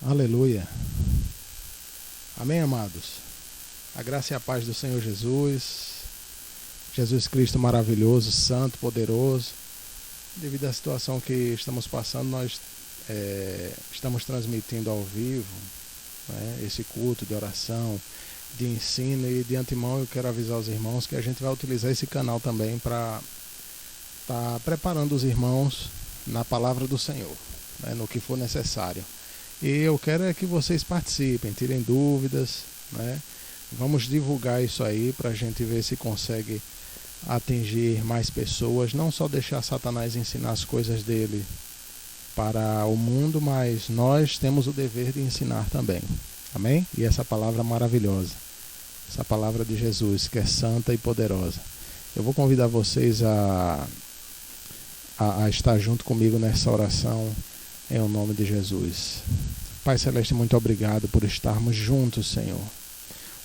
Aleluia. Amém, amados? A graça e a paz do Senhor Jesus. Jesus Cristo maravilhoso, santo, poderoso. Devido à situação que estamos passando, nós estamos transmitindo ao vivo, né, esse culto de oração, de ensino, e de antemão eu quero avisar os irmãos que a gente vai utilizar esse canal também para estar preparando os irmãos na palavra do Senhor, né, no que for necessário. E eu quero é que vocês participem, tirem dúvidas, né? Vamos divulgar isso aí para a gente ver se consegue atingir mais pessoas, não só deixar Satanás ensinar as coisas dele para o mundo, mas nós temos o dever de ensinar também. Amém? E essa palavra maravilhosa, essa palavra de Jesus, que é santa e poderosa. Eu vou convidar vocês a estar junto comigo nessa oração, em nome de Jesus. Pai Celeste, muito obrigado por estarmos juntos, Senhor.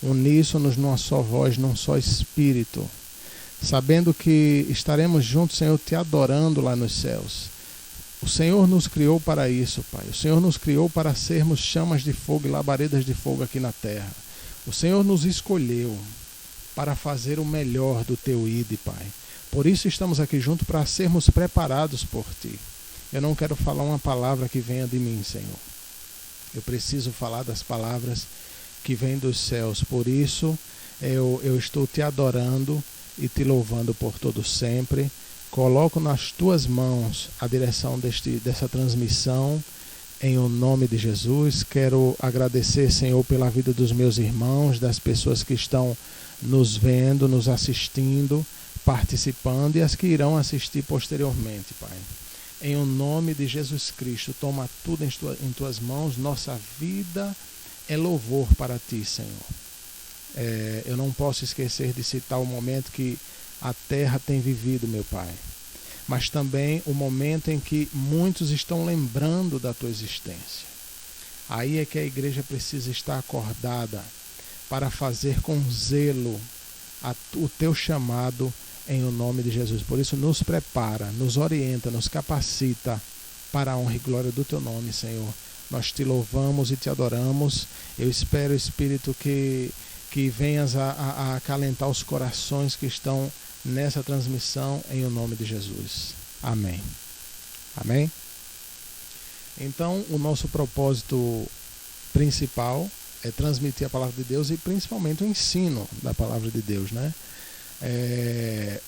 Uníssonos numa só voz, num só espírito, sabendo que estaremos juntos, Senhor, te adorando lá nos céus. O Senhor nos criou para isso, Pai. O Senhor nos criou para sermos chamas de fogo e labaredas de fogo aqui na terra. O Senhor nos escolheu para fazer o melhor do teu ID, Pai. Por isso estamos aqui juntos, para sermos preparados por ti. Eu não quero falar uma palavra que venha de mim, Senhor. Eu preciso falar das palavras que vêm dos céus. Por isso, eu estou te adorando e te louvando por todo sempre. Coloco nas tuas mãos a direção dessa transmissão, em o nome de Jesus. Quero agradecer, Senhor, pela vida dos meus irmãos, das pessoas que estão nos vendo, nos assistindo, participando, e as que irão assistir posteriormente, Pai. Em o nome de Jesus Cristo, toma tudo em tuas mãos. Nossa vida é louvor para ti, Senhor. Eu não posso esquecer de citar o momento que a terra tem vivido, meu Pai, mas também o momento em que muitos estão lembrando da tua existência. Aí é que a igreja precisa estar acordada para fazer com zelo o teu chamado, em o nome de Jesus. Por isso, nos prepara, nos orienta, nos capacita para a honra e glória do teu nome, Senhor. Nós te louvamos e te adoramos. Eu espero, Espírito, que venhas a acalentar os corações que estão nessa transmissão, em o nome de Jesus. Amém. Amém? Então, o nosso propósito principal é transmitir a palavra de Deus, e principalmente o ensino da palavra de Deus, né?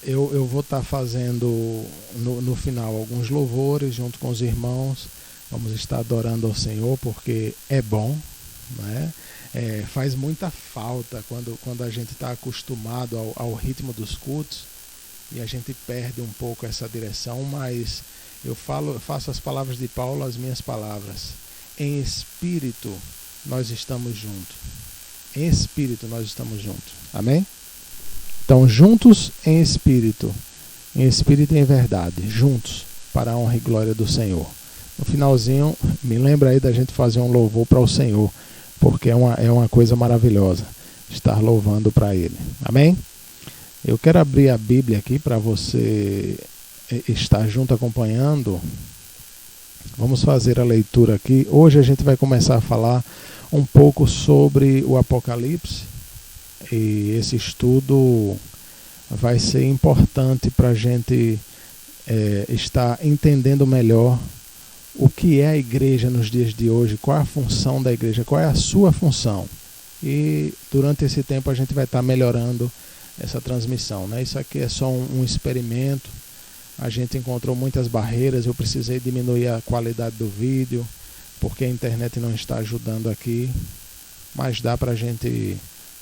Eu vou estar fazendo no final alguns louvores junto com os irmãos. Vamos estar adorando ao Senhor, porque é bom, né? Faz muita falta quando a gente está acostumado ao ritmo dos cultos e a gente perde um pouco essa direção, mas eu faço as palavras de Paulo as minhas palavras. Em espírito nós estamos juntos. Em espírito nós estamos juntos. Amém? Então, juntos em espírito e em verdade, juntos para a honra e glória do Senhor. No finalzinho, me lembra aí da gente fazer um louvor para o Senhor, porque é uma coisa maravilhosa estar louvando para Ele. Amém? Eu quero abrir a Bíblia aqui para você estar junto acompanhando. Vamos fazer a leitura aqui. Hoje a gente vai começar a falar um pouco sobre o Apocalipse, e esse estudo vai ser importante para a gente estar entendendo melhor o que é a igreja nos dias de hoje, qual é a função da igreja, qual é a sua função. E durante esse tempo a gente vai estar melhorando essa transmissão, né? Isso aqui é só um experimento. A gente encontrou muitas barreiras, eu precisei diminuir a qualidade do vídeo, porque a internet não está ajudando aqui, mas dá para a gente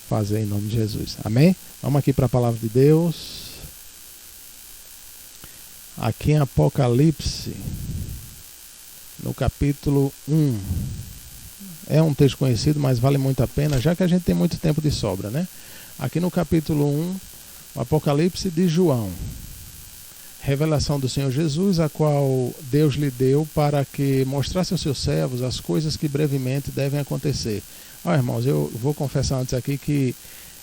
fazer em nome de Jesus. Amém? Vamos aqui para a palavra de Deus. Aqui em Apocalipse, no capítulo 1. É um texto conhecido, mas vale muito a pena, já que a gente tem muito tempo de sobra, né? Aqui no capítulo 1, o Apocalipse de João. Revelação do Senhor Jesus, a qual Deus lhe deu para que mostrasse aos seus servos as coisas que brevemente devem acontecer. Irmãos, eu vou confessar antes aqui que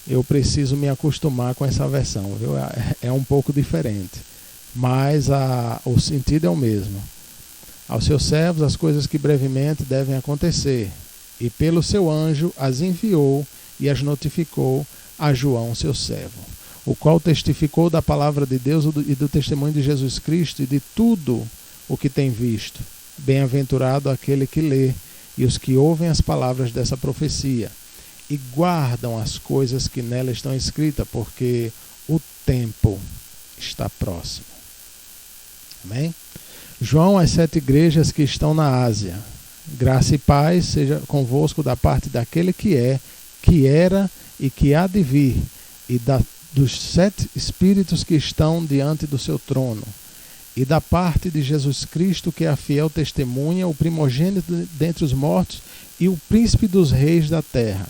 eu preciso me acostumar com essa versão, viu? É um pouco diferente, mas o sentido é o mesmo. aos seus servos as coisas que brevemente devem acontecer. E pelo seu anjo as enviou e as notificou a João, seu servo, o qual testificou da palavra de Deus e do testemunho de Jesus Cristo e de tudo o que tem visto. Bem-aventurado aquele que lê e os que ouvem as palavras dessa profecia e guardam as coisas que nela estão escritas, porque o tempo está próximo. Amém? João, às 7 igrejas que estão na Ásia. Graça e paz seja convosco da parte daquele que é, que era e que há de vir, e dos 7 espíritos que estão diante do seu trono, e da parte de Jesus Cristo, que é a fiel testemunha, o primogênito dentre os mortos e o príncipe dos reis da terra,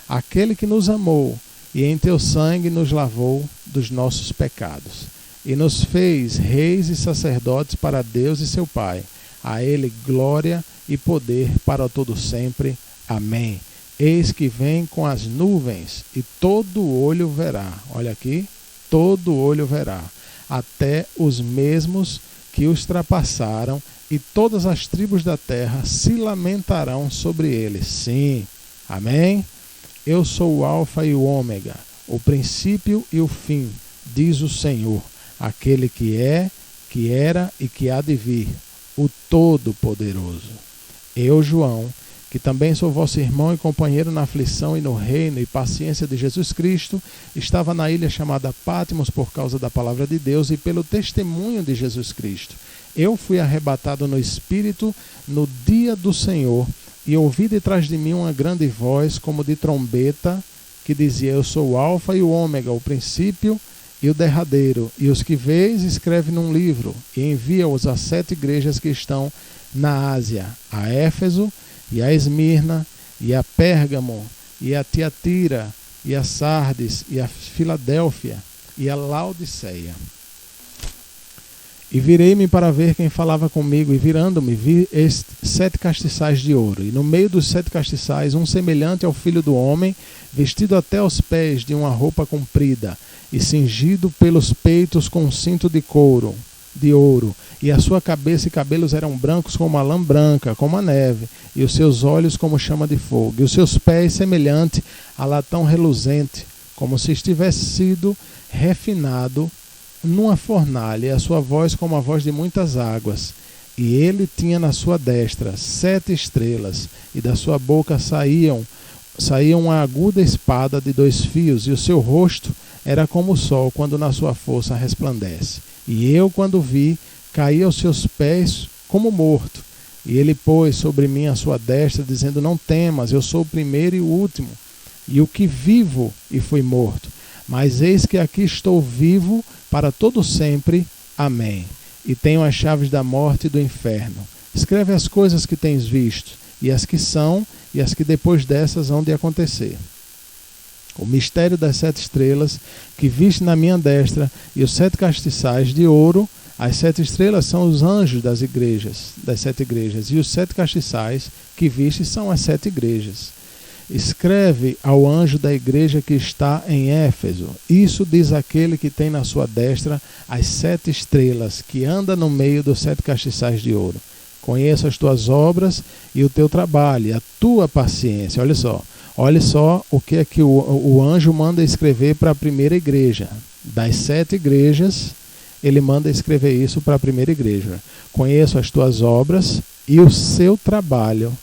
aquele que nos amou e em teu sangue nos lavou dos nossos pecados, e nos fez reis e sacerdotes para Deus e seu Pai. A ele glória e poder para todo sempre. Amém. Eis que vem com as nuvens, e todo olho verá. Olha aqui, todo olho verá. Até os mesmos que os trapassaram, e todas as tribos da terra se lamentarão sobre ele. Sim. Amém. Eu sou o Alfa e o Ômega, o princípio e o fim, diz o Senhor, aquele que é, que era e que há de vir, o Todo-Poderoso. Eu, João, que também sou vosso irmão e companheiro na aflição e no reino e paciência de Jesus Cristo, estava na ilha chamada Patmos por causa da palavra de Deus e pelo testemunho de Jesus Cristo. Eu fui arrebatado no Espírito no dia do Senhor, e ouvi detrás de mim uma grande voz, como de trombeta, que dizia: Eu sou o Alfa e o Ômega, o princípio e o derradeiro. E os que vês, escreve num livro, e envia-os às 7 igrejas que estão na Ásia, a Éfeso, e a Esmirna, e a Pérgamo, e a Tiatira, e a Sardes, e a Filadélfia, e a Laodiceia. E virei-me para ver quem falava comigo, e virando-me, vi 7 castiçais de ouro, e no meio dos 7 castiçais, um semelhante ao Filho do Homem, vestido até aos pés de uma roupa comprida, e cingido pelos peitos com um cinto de couro, de ouro, e a sua cabeça e cabelos eram brancos como a lã branca, como a neve, e os seus olhos como chama de fogo, e os seus pés semelhante a latão reluzente, como se tivesse sido refinado numa fornalha, e a sua voz como a voz de muitas águas. E ele tinha na sua destra 7 estrelas, e da sua boca saía uma aguda espada de 2 fios, e o seu rosto era como o sol quando na sua força resplandece. E eu, quando vi, caí aos seus pés como morto. E ele pôs sobre mim a sua destra, dizendo: Não temas, eu sou o primeiro e o último, e o que vivo e fui morto. Mas eis que aqui estou vivo para todo sempre. Amém. E tenho as chaves da morte e do inferno. Escreve as coisas que tens visto, e as que são, e as que depois dessas hão de acontecer. O mistério das 7 estrelas que viste na minha destra, e os 7 castiçais de ouro. As 7 estrelas são os anjos das igrejas, das 7 igrejas, e os 7 castiçais que viste são as 7 igrejas. Escreve ao anjo da igreja que está em Éfeso: Isso diz aquele que tem na sua destra as 7 estrelas, que anda no meio dos 7 castiçais de ouro. Conheço as tuas obras e o teu trabalho, e a tua paciência. Olha só o que é que o anjo manda escrever para a primeira igreja. Das 7 igrejas, ele manda escrever isso para a primeira igreja. Conheço as tuas obras e o seu trabalho,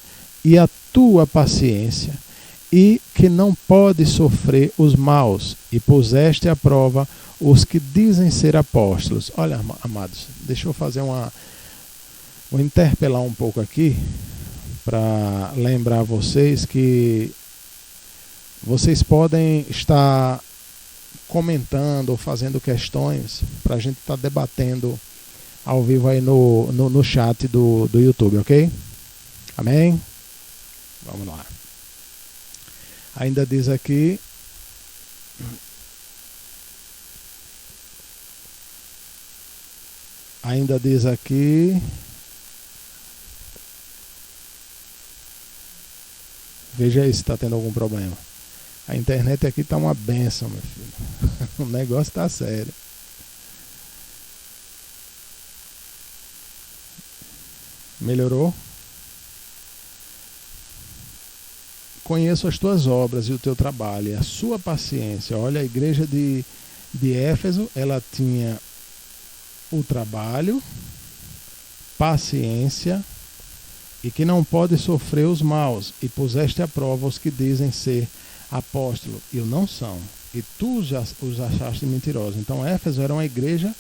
e a tua paciência, e que não pode sofrer os maus, e puseste à prova os que dizem ser apóstolos. Olha, amados, deixa eu fazer vou interpelar um pouco aqui, para lembrar vocês que vocês podem estar comentando ou fazendo questões, para a gente estar debatendo ao vivo aí no chat do YouTube, ok? Amém? Vamos lá. Ainda diz aqui: veja aí se está tendo algum problema. A internet aqui está uma benção, meu filho. O negócio está sério. Melhorou? Conheço as tuas obras e o teu trabalho, e a sua paciência. Olha, a igreja de Éfeso, ela tinha o trabalho, paciência, e que não pode sofrer os maus, e puseste à prova os que dizem ser apóstolos, e o não são, e tu os achaste mentirosos. Então Éfeso era uma igreja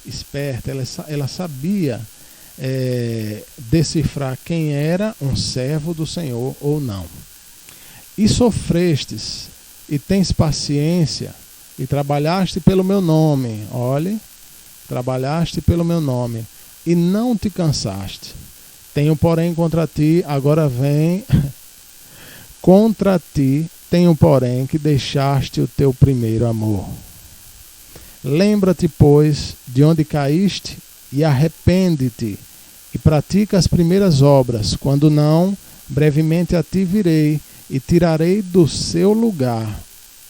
esperta, ela sabia decifrar quem era um servo do Senhor ou não. E sofrestes, e tens paciência, e trabalhaste pelo meu nome. Olhe, trabalhaste pelo meu nome, e não te cansaste. Tenho, porém, contra ti, agora vem, contra ti, tenho, porém, que deixaste o teu primeiro amor. Lembra-te, pois, de onde caíste, e arrepende-te, e pratica as primeiras obras. Quando não, brevemente a ti virei, e tirarei do seu lugar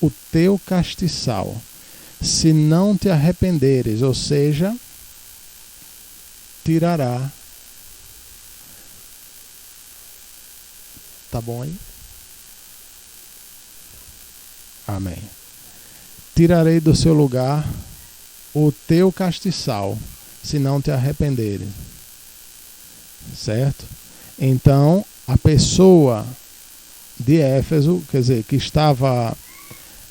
o teu castiçal, se não te arrependeres, ou seja, tirará. Tá bom aí? Amém. Tirarei do seu lugar o teu castiçal, se não te arrependeres. Certo? Então, a pessoa de Éfeso, quer dizer, que estava...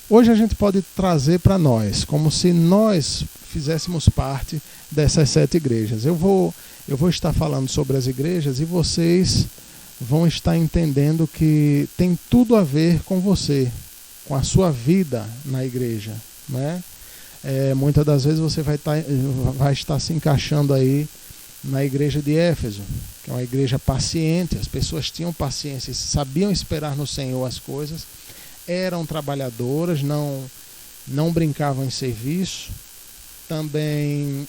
Hoje a gente pode trazer para nós, como se nós fizéssemos parte dessas 7 igrejas. Eu vou estar falando sobre as igrejas e vocês vão estar entendendo que tem tudo a ver com você, com a sua vida na igreja, né? Muitas das vezes você vai estar se encaixando aí na igreja de Éfeso, que é uma igreja paciente. As pessoas tinham paciência, sabiam esperar no Senhor as coisas, eram trabalhadoras, não brincavam em serviço, também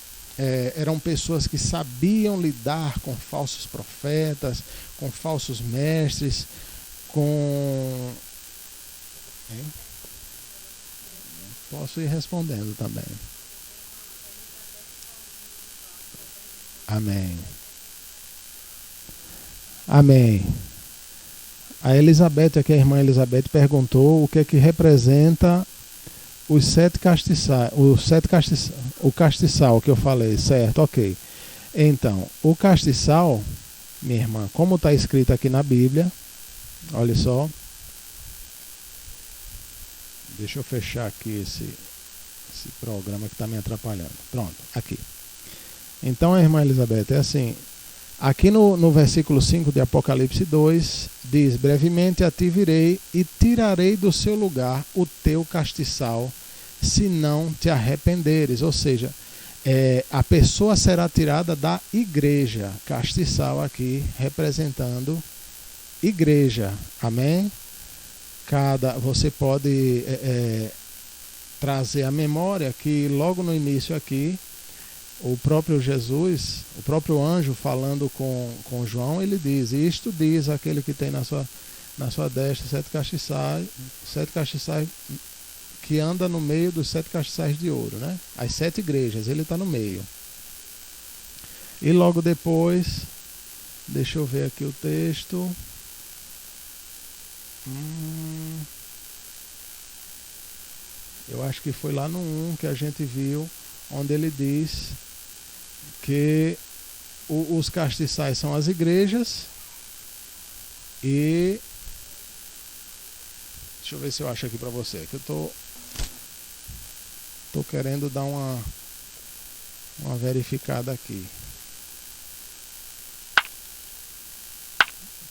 eram pessoas que sabiam lidar com falsos profetas, com falsos mestres, com... Posso ir respondendo também. Amém. Amém. A Elizabeth, aqui a irmã Elizabeth, perguntou o que é que representa os 7 castiçais, o castiçal que eu falei, certo? Ok. Então, o castiçal, minha irmã, como está escrito aqui na Bíblia, olha só. Deixa eu fechar aqui esse programa que está me atrapalhando. Pronto, aqui. Então, a irmã Elizabeth, é assim, aqui no versículo 5 de Apocalipse 2, diz: brevemente a ti virei e tirarei do seu lugar o teu castiçal, se não te arrependeres. Ou seja, a pessoa será tirada da igreja. Castiçal aqui representando igreja. Amém? Você pode trazer à memória que logo no início aqui, o próprio Jesus, o próprio anjo falando com João, ele diz: isto diz aquele que tem na sua destra 7 castiçais, que anda no meio dos 7 castiçais de ouro, né? As 7 igrejas, ele está no meio. E logo depois, deixa eu ver aqui o texto. Eu acho que foi lá no 1 que a gente viu, onde ele diz que os castiçais são as igrejas. E deixa eu ver se eu acho aqui para você, que eu tô querendo dar uma verificada aqui.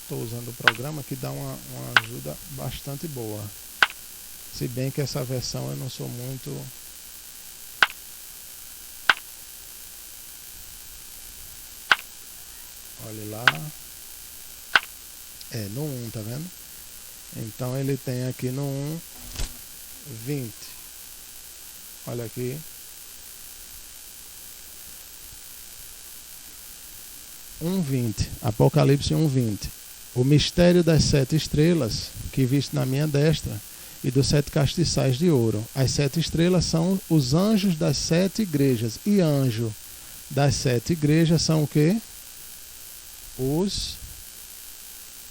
Estou usando o programa que dá uma ajuda bastante boa. Se bem que essa versão eu não sou muito... Olha lá. No 1, tá vendo? Então ele tem aqui no 1, 20. Olha aqui. 1:20. Apocalipse 1:20. O mistério das 7 estrelas que viste na minha destra e dos 7 castiçais de ouro. As 7 estrelas são os anjos das 7 igrejas. E anjo das 7 igrejas são o quê? Os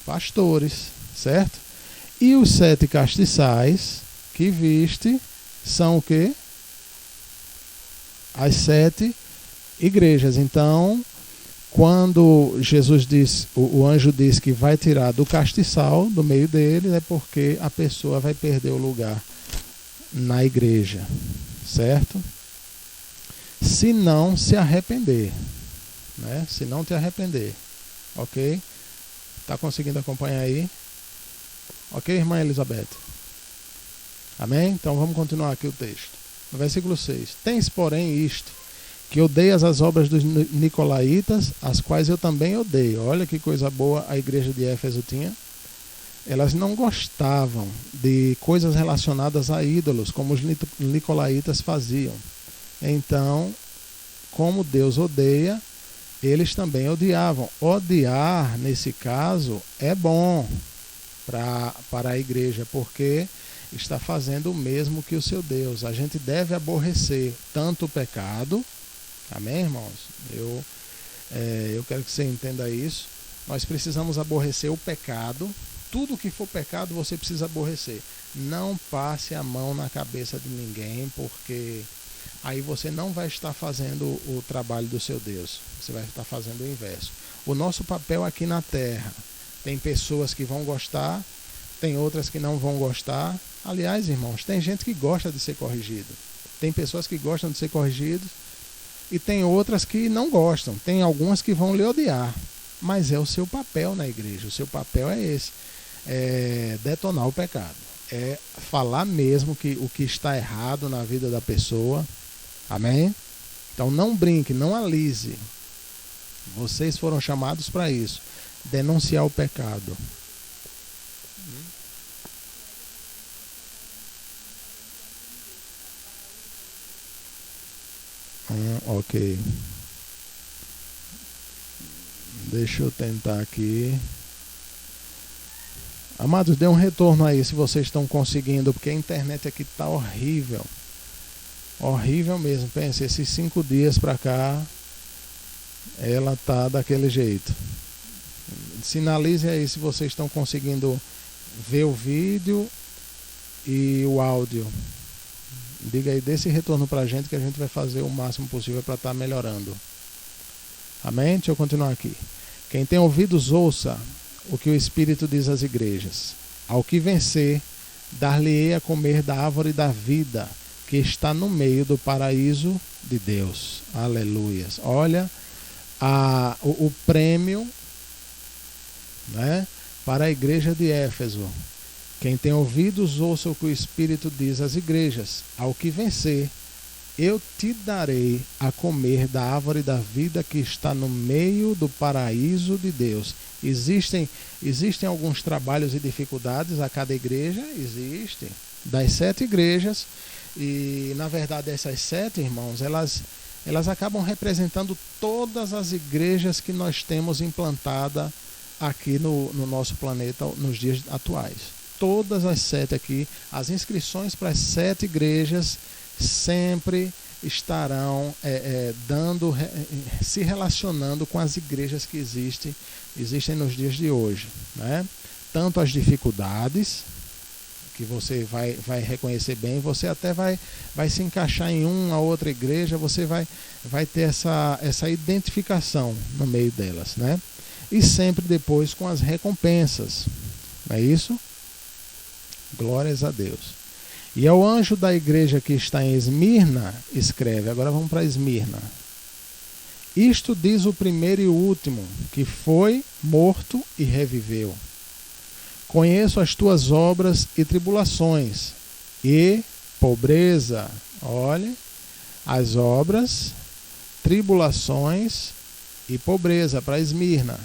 pastores, certo? E os 7 castiçais que viste são o quê? As 7 igrejas. Então, quando Jesus diz, o anjo diz que vai tirar do castiçal do meio dele, é porque a pessoa vai perder o lugar na igreja, certo? Se não se arrepender, né? Se não te arrepender, ok? Tá conseguindo acompanhar aí? Ok, irmã Elizabeth? Amém? Então vamos continuar aqui o texto. No versículo 6. Tens, porém, isto, que odeias as obras dos nicolaítas, as quais eu também odeio. Olha que coisa boa a igreja de Éfeso tinha. Elas não gostavam de coisas relacionadas a ídolos, como os nicolaítas faziam. Então, como Deus odeia, eles também odiavam. Odiar, nesse caso, é bom para a igreja, porque está fazendo o mesmo que o seu Deus. A gente deve aborrecer tanto o pecado. Amém, irmãos? Eu quero que você entenda isso. Nós precisamos aborrecer o pecado. Tudo que for pecado você precisa aborrecer. Não passe a mão na cabeça de ninguém, porque aí você não vai estar fazendo o trabalho do seu Deus. Você vai estar fazendo o inverso. O nosso papel aqui na terra, tem pessoas que vão gostar, tem outras que não vão gostar. Aliás, irmãos, tem gente que gosta de ser corrigido. Tem pessoas que gostam de ser corrigidos e tem outras que não gostam. Tem algumas que vão lhe odiar. Mas é o seu papel na igreja. O seu papel é esse. É detonar o pecado. É falar mesmo que o que está errado na vida da pessoa. Amém? Então não brinque, não alise. Vocês foram chamados para isso. Denunciar o pecado. Ok. Deixa eu tentar aqui. Amados, dê um retorno aí se vocês estão conseguindo, porque a internet aqui está horrível. Horrível mesmo. Pense, esses 5 dias para cá, ela tá daquele jeito. Sinalize aí se vocês estão conseguindo ver o vídeo e o áudio. Diga aí, dê esse retorno pra gente que a gente vai fazer o máximo possível para estar melhorando. Amém? Deixa eu continuar aqui. Quem tem ouvidos, ouça o que o Espírito diz às igrejas. Ao que vencer, dar-lhe-ei a comer da árvore da vida, que está no meio do paraíso de Deus. Aleluias. Olha o prêmio, né, para a igreja de Éfeso. Quem tem ouvidos, ouça o que o Espírito diz às igrejas. Ao que vencer, eu te darei a comer da árvore da vida que está no meio do paraíso de Deus. Existem alguns trabalhos e dificuldades a cada igreja? Existem. Das 7 igrejas, e na verdade essas 7, irmãos, elas acabam representando todas as igrejas que nós temos implantada aqui no nosso planeta nos dias atuais. Todas as 7 aqui, as inscrições para as 7 igrejas sempre estarão se relacionando com as igrejas que existem nos dias de hoje, né? Tanto as dificuldades, que você vai reconhecer bem, você até vai se encaixar em uma ou outra igreja, você vai ter essa identificação no meio delas, né? E sempre depois com as recompensas, não é isso? Glórias a Deus. E ao anjo da igreja que está em Esmirna, escreve, agora vamos para Esmirna. Isto diz o primeiro e o último, que foi morto e reviveu. Conheço as tuas obras e tribulações, e pobreza. Olhe, as obras, tribulações e pobreza para Esmirna.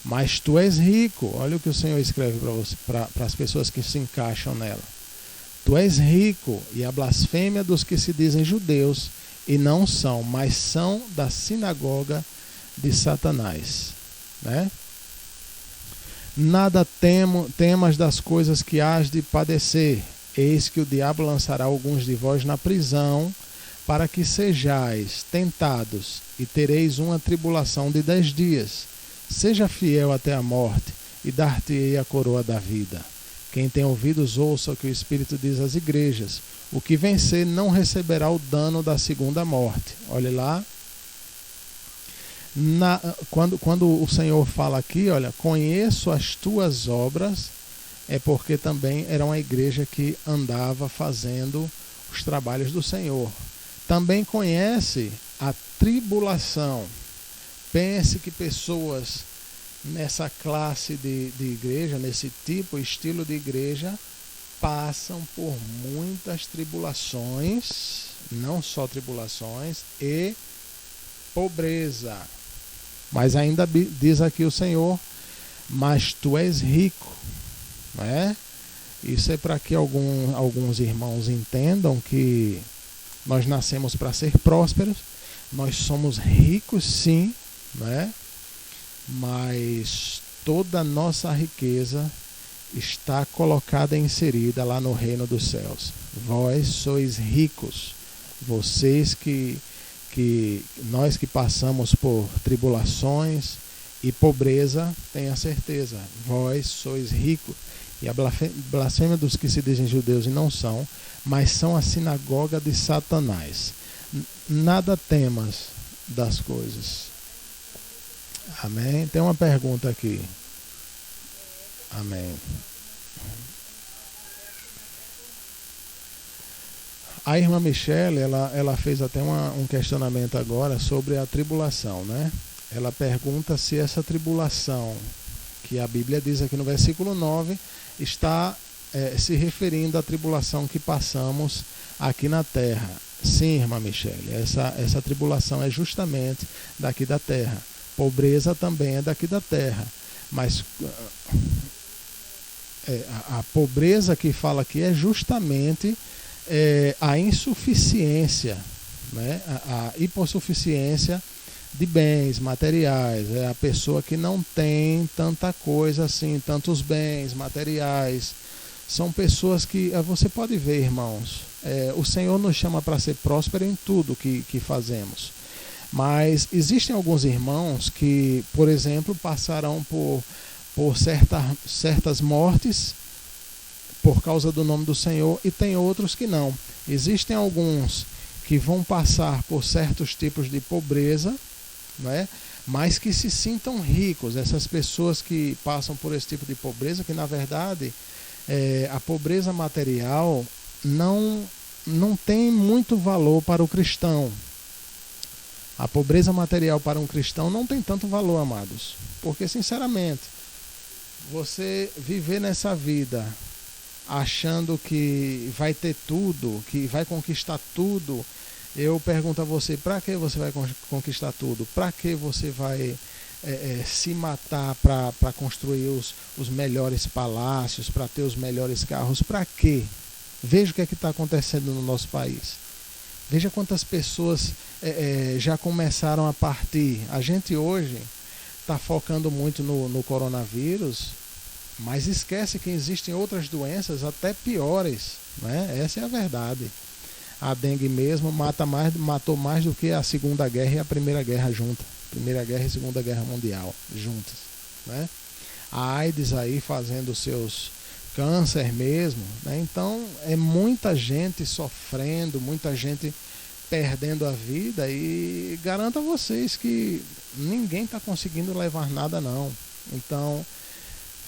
Mas tu és rico. Olha o que o Senhor escreve para as pessoas que se encaixam nela. Tu és rico, e a blasfêmia dos que se dizem judeus e não são, mas são da sinagoga de Satanás, né? Nada temas das coisas que hás de padecer. Eis que o diabo lançará alguns de vós na prisão, para que sejais tentados, e tereis uma tribulação de 10 dias. Seja fiel até a morte, e dar-te-ei a coroa da vida. Quem tem ouvidos, ouça o que o Espírito diz às igrejas. O que vencer não receberá o dano da segunda morte. Olha lá. Quando o Senhor fala aqui, olha, conheço as tuas obras, é porque também era uma igreja que andava fazendo os trabalhos do Senhor. Também conhece a tribulação. Pense que pessoas nessa classe de igreja, nesse tipo, estilo de igreja, passam por muitas tribulações, não só tribulações, e pobreza. Mas ainda diz aqui o Senhor, mas tu és rico, não é? Isso é para que alguns irmãos entendam que nós nascemos para ser prósperos, nós somos ricos sim, né? Mas toda a nossa riqueza está colocada e inserida lá no reino dos céus. Vós sois ricos, vocês nós que passamos por tribulações e pobreza, tenha certeza, vós sois ricos. E a blasfêmia dos que se dizem judeus e não são, mas são a sinagoga de Satanás. Nada temas das coisas. Amém? Tem uma pergunta aqui. Amém. A irmã Michele, ela fez até um questionamento agora sobre a tribulação, né? Ela pergunta se essa tribulação, que a Bíblia diz aqui no versículo 9, está se referindo à tribulação que passamos aqui na terra. Sim, irmã Michele, essa tribulação é justamente daqui da terra. Pobreza também é daqui da terra. Mas a pobreza que fala aqui é justamente a insuficiência, né? A hipossuficiência de bens materiais. É a pessoa que não tem tanta coisa assim, tantos bens materiais. São pessoas que, você pode ver, irmãos, o Senhor nos chama para ser próspero em tudo que fazemos. Mas existem alguns irmãos que, por exemplo, passarão por certas mortes por causa do nome do Senhor, e tem outros que não. Existem alguns que vão passar por certos tipos de pobreza, né? Mas que se sintam ricos. Essas pessoas que passam por esse tipo de pobreza, que na verdade a pobreza material não tem muito valor para o cristão. A pobreza material para um cristão não tem tanto valor, amados. Porque, sinceramente, você viver nessa vida achando que vai ter tudo, que vai conquistar tudo, eu pergunto a você, para que você vai conquistar tudo? Para que você vai se matar para construir os melhores palácios, para ter os melhores carros? Para quê? Veja o que é que está acontecendo no nosso país. Veja quantas pessoas já começaram a partir. A gente hoje está focando muito no coronavírus, mas esquece que existem outras doenças até piores, né? Essa é a verdade. A dengue mesmo matou mais do que a Segunda Guerra e a Primeira Guerra juntas. Primeira Guerra e Segunda Guerra Mundial juntas, né? A AIDS aí fazendo seus câncer mesmo, né? Então é muita gente sofrendo, muita gente perdendo a vida, e garanto a vocês que ninguém está conseguindo levar nada não. Então,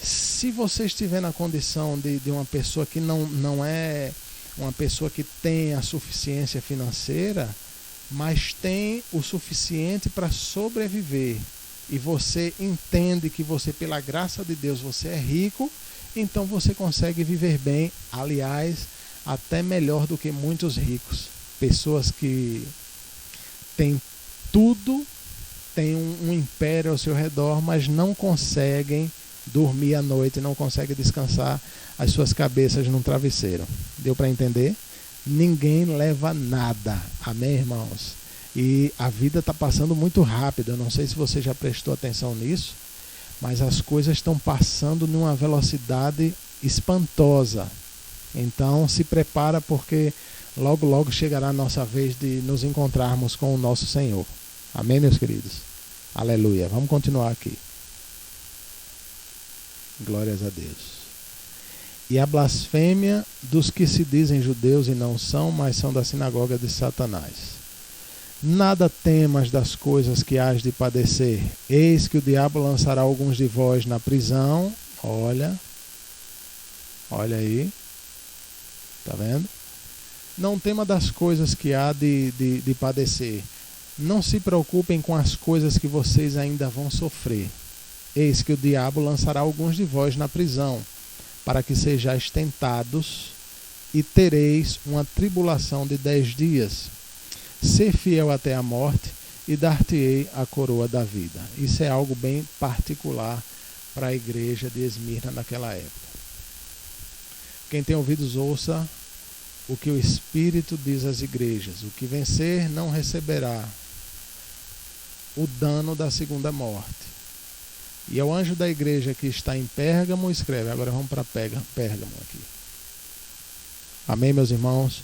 se você estiver na condição de uma pessoa que não é uma pessoa que tem a suficiência financeira, mas tem o suficiente para sobreviver, e você entende que você, pela graça de Deus, você é rico, então você consegue viver bem, aliás, até melhor do que muitos ricos. Pessoas que têm tudo, têm um império ao seu redor, mas não conseguem dormir à noite, não conseguem descansar as suas cabeças num travesseiro. Deu para entender? Ninguém leva nada. Amém, irmãos? E a vida está passando muito rápido. Eu não sei se você já prestou atenção nisso, mas as coisas estão passando numa velocidade espantosa. Então se prepara, porque logo logo chegará a nossa vez de nos encontrarmos com o nosso Senhor. Amém, meus queridos? Aleluia. Vamos continuar aqui. Glórias a Deus. E a blasfêmia dos que se dizem judeus e não são, mas são da sinagoga de Satanás. Nada temas das coisas que hás de padecer. Eis que o diabo lançará alguns de vós na prisão. Olha aí. Tá vendo? Não tema das coisas que há de padecer. Não se preocupem com as coisas que vocês ainda vão sofrer. Eis que o diabo lançará alguns de vós na prisão, para que sejais tentados, e tereis uma tribulação de 10 dias. Ser fiel até a morte, e dar-te-ei a coroa da vida. Isso é algo bem particular para a igreja de Esmirna naquela época. Quem tem ouvidos, ouça o que o Espírito diz às igrejas. O que vencer não receberá o dano da segunda morte. E ao anjo da igreja que está em Pérgamo, escreve. Agora vamos para Pérgamo aqui. Amém, meus irmãos?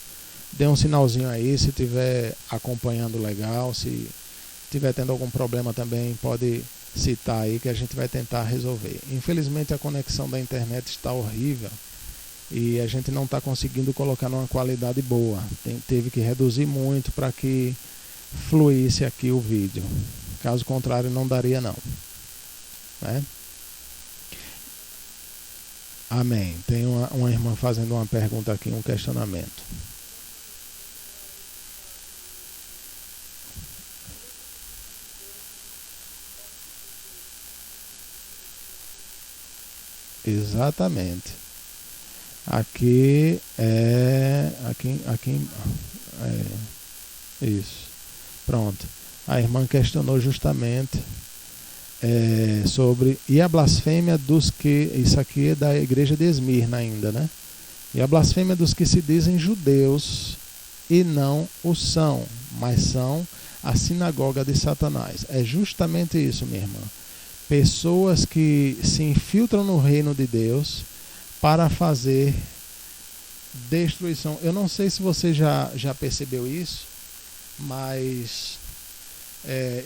Dê um sinalzinho aí, se estiver acompanhando legal. Se estiver tendo algum problema também, pode citar aí que a gente vai tentar resolver. Infelizmente a conexão da internet está horrível e a gente não está conseguindo colocar numa qualidade boa. Teve que reduzir muito para que fluísse aqui o vídeo. Caso contrário, não daria não. Né? Amém. Tem uma irmã fazendo uma pergunta aqui, um questionamento. Exatamente. Aqui é isso. Pronto. A irmã questionou justamente sobre e a blasfêmia dos que, isso aqui é da igreja de Esmirna ainda, né? E a blasfêmia dos que se dizem judeus e não o são, mas são a sinagoga de Satanás. É justamente isso, minha irmã. Pessoas que se infiltram no reino de Deus para fazer destruição. Eu não sei se você já percebeu isso, mas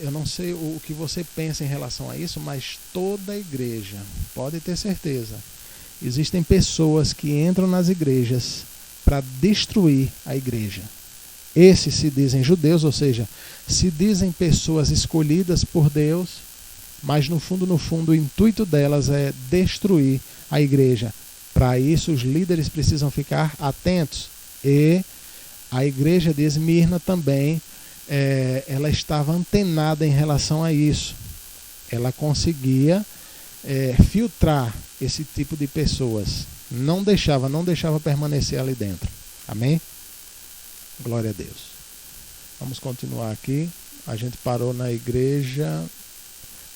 eu não sei o que você pensa em relação a isso, mas toda igreja, pode ter certeza, existem pessoas que entram nas igrejas para destruir a igreja. Esses se dizem judeus, ou seja, se dizem pessoas escolhidas por Deus, mas no fundo, o intuito delas é destruir a igreja. Para isso, os líderes precisam ficar atentos. E a igreja de Esmirna também, ela estava antenada em relação a isso. Ela conseguia filtrar esse tipo de pessoas. Não deixava permanecer ali dentro. Amém? Glória a Deus. Vamos continuar aqui. A gente parou na igreja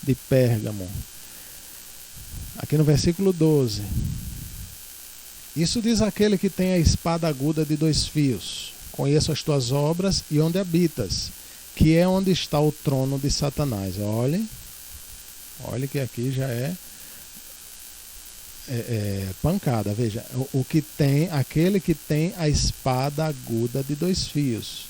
de Pérgamo. Aqui no versículo 12. Isso diz aquele que tem a espada aguda de 2 fios. Conheço as tuas obras e onde habitas, que é onde está o trono de Satanás. Olhe que aqui já é pancada. Veja, aquele que tem a espada aguda de 2 fios.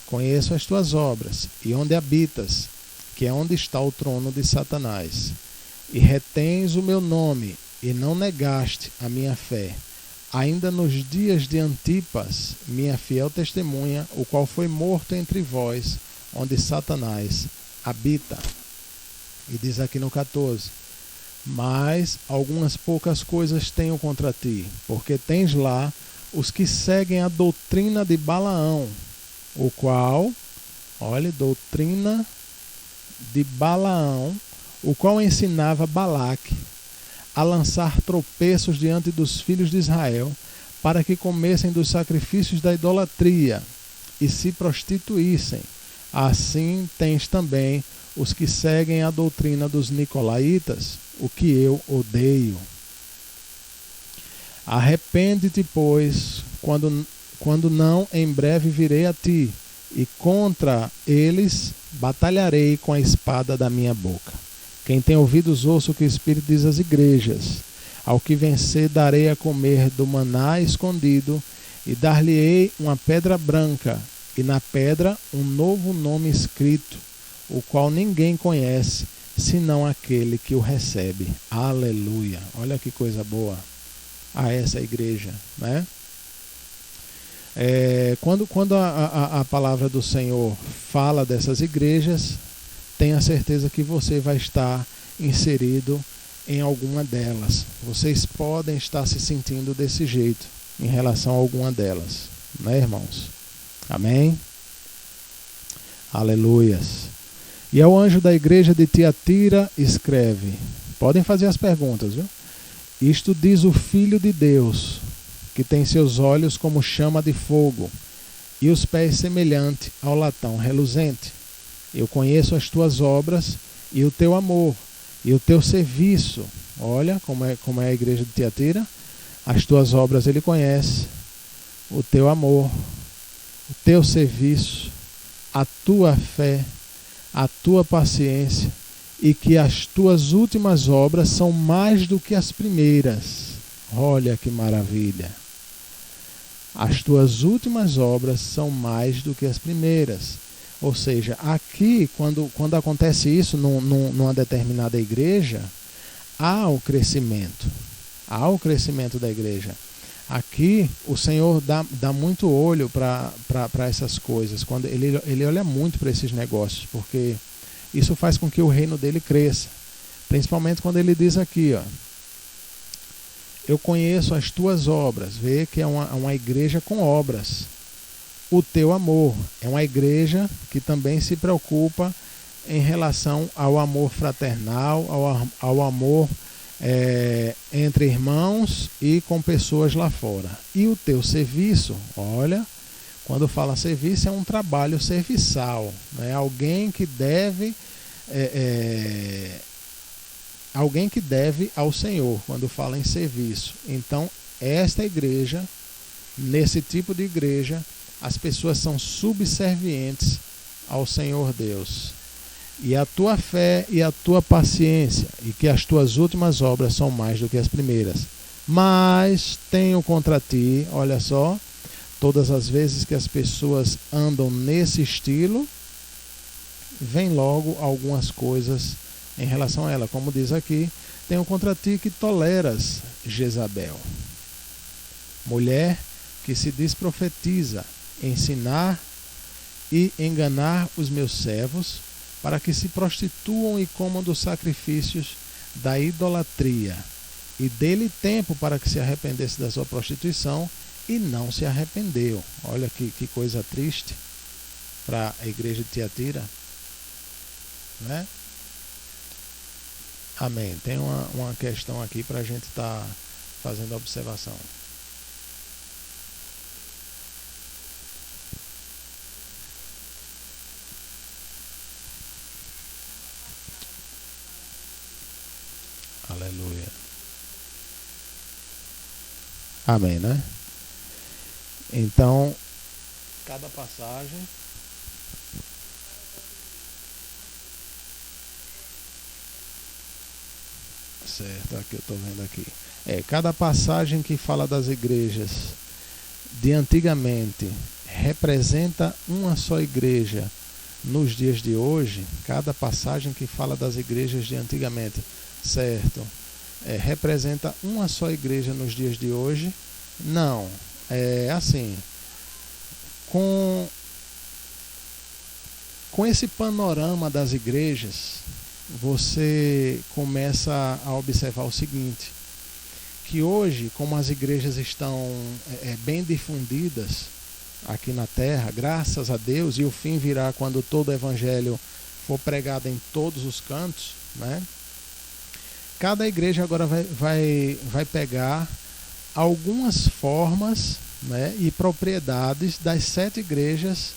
Conheço as tuas obras e onde habitas, que é onde está o trono de Satanás. E retens o meu nome, e não negaste a minha fé. Ainda nos dias de Antipas, minha fiel testemunha, o qual foi morto entre vós, onde Satanás habita. E diz aqui no 14: mas algumas poucas coisas tenho contra ti, porque tens lá os que seguem a doutrina de Balaão, o qual, doutrina de Balaão, o qual ensinava Balaque a lançar tropeços diante dos filhos de Israel, para que comessem dos sacrifícios da idolatria e se prostituíssem. Assim tens também os que seguem a doutrina dos nicolaítas, o que eu odeio. Arrepende-te, pois, quando não, em breve virei a ti, e contra eles batalharei com a espada da minha boca. Quem tem ouvidos, ouça o que o Espírito diz às igrejas. Ao que vencer, darei a comer do maná escondido, e dar-lhe-ei uma pedra branca, e na pedra um novo nome escrito, o qual ninguém conhece, senão aquele que o recebe. Aleluia! Olha que coisa boa a essa igreja, né? Quando a palavra do Senhor fala dessas igrejas, tenha certeza que você vai estar inserido em alguma delas. Vocês podem estar se sentindo desse jeito em relação a alguma delas, né, irmãos? Amém? Aleluias. E ao anjo da igreja de Tiatira escreve. Podem fazer as perguntas, viu? Isto diz o Filho de Deus, que tem seus olhos como chama de fogo e os pés semelhante ao latão reluzente. Eu conheço as tuas obras e o teu amor e o teu serviço. Olha como é a igreja de Tiatira. As tuas obras ele conhece, o teu amor, o teu serviço, a tua fé, a tua paciência, e que as tuas últimas obras são mais do que as primeiras. Olha que maravilha! As tuas últimas obras são mais do que as primeiras. Ou seja, aqui, quando acontece isso numa determinada igreja, há o crescimento da igreja. Aqui, o Senhor dá muito olho para essas coisas. Quando ele olha muito para esses negócios, porque isso faz com que o reino dele cresça. Principalmente quando ele diz aqui, ó, eu conheço as tuas obras. Vê que é uma igreja com obras. O teu amor é uma igreja que também se preocupa em relação ao amor fraternal, ao amor entre irmãos e com pessoas lá fora. E o teu serviço, olha, quando fala serviço é um trabalho serviçal, né? Alguém que deve ao Senhor, quando fala em serviço. Então, esta igreja, nesse tipo de igreja, as pessoas são subservientes ao Senhor Deus. E a tua fé e a tua paciência, e que as tuas últimas obras são mais do que as primeiras. Mas tenho contra ti, olha só, todas as vezes que as pessoas andam nesse estilo, vem logo algumas coisas em relação a ela. Como diz aqui, tenho contra ti que toleras Jezabel, mulher que se diz profetiza, ensinar e enganar os meus servos, para que se prostituam e comam dos sacrifícios da idolatria, e dê-lhe tempo para que se arrependesse da sua prostituição, e não se arrependeu. Olha que coisa triste para a igreja de Tiatira, né? Amém. Tem uma questão aqui para a gente estar fazendo a observação. Aleluia. Amém, né? Então, cada passagem certo, aqui eu estou vendo aqui. Cada passagem que fala das igrejas de antigamente representa uma só igreja nos dias de hoje. Cada passagem que fala das igrejas de antigamente, certo, representa uma só igreja nos dias de hoje? Não, assim, com esse panorama das igrejas, você começa a observar o seguinte, que hoje, como as igrejas estão bem difundidas aqui na terra, graças a Deus, e o fim virá quando todo o evangelho for pregado em todos os cantos, né? Cada igreja agora vai pegar algumas formas, né, e propriedades das 7 igrejas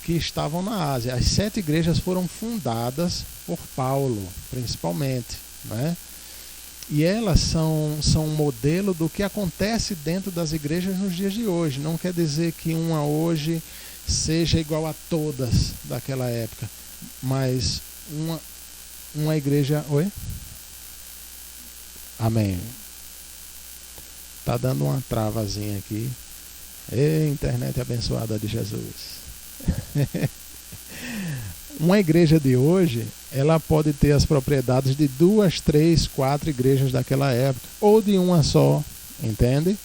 que estavam na Ásia. As 7 igrejas foram fundadas por Paulo, principalmente, né? E elas são um modelo do que acontece dentro das igrejas nos dias de hoje. Não quer dizer que uma hoje seja igual a todas daquela época, mas uma igreja... Oi? Amém. Tá dando uma travazinha aqui. Internet abençoada de Jesus. Uma igreja de hoje ela pode ter as propriedades de 2, 3, 4 igrejas daquela época, ou de uma só, entende?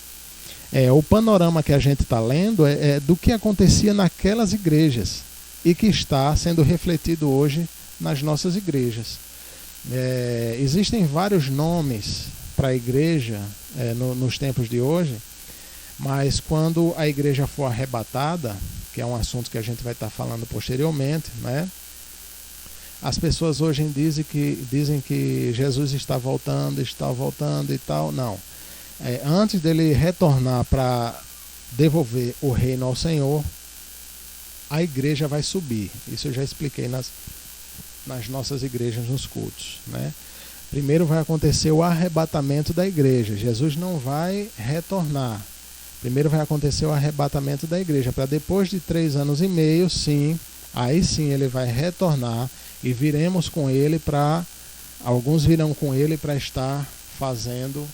O panorama que a gente está lendo é do que acontecia naquelas igrejas e que está sendo refletido hoje nas nossas igrejas. Existem vários nomes para a igreja nos tempos de hoje, mas quando a igreja for arrebatada, que é um assunto que a gente vai estar falando posteriormente, né? As pessoas hoje dizem que Jesus está voltando e tal. Não. Antes dele retornar para devolver o reino ao Senhor, a igreja vai subir. Isso eu já expliquei nas nossas igrejas, nos cultos, né? Primeiro vai acontecer o arrebatamento da igreja. Jesus não vai retornar. Primeiro vai acontecer o arrebatamento da igreja, para depois de 3 anos e meio, aí sim ele vai retornar e viremos com ele alguns virão com ele para estar fazendo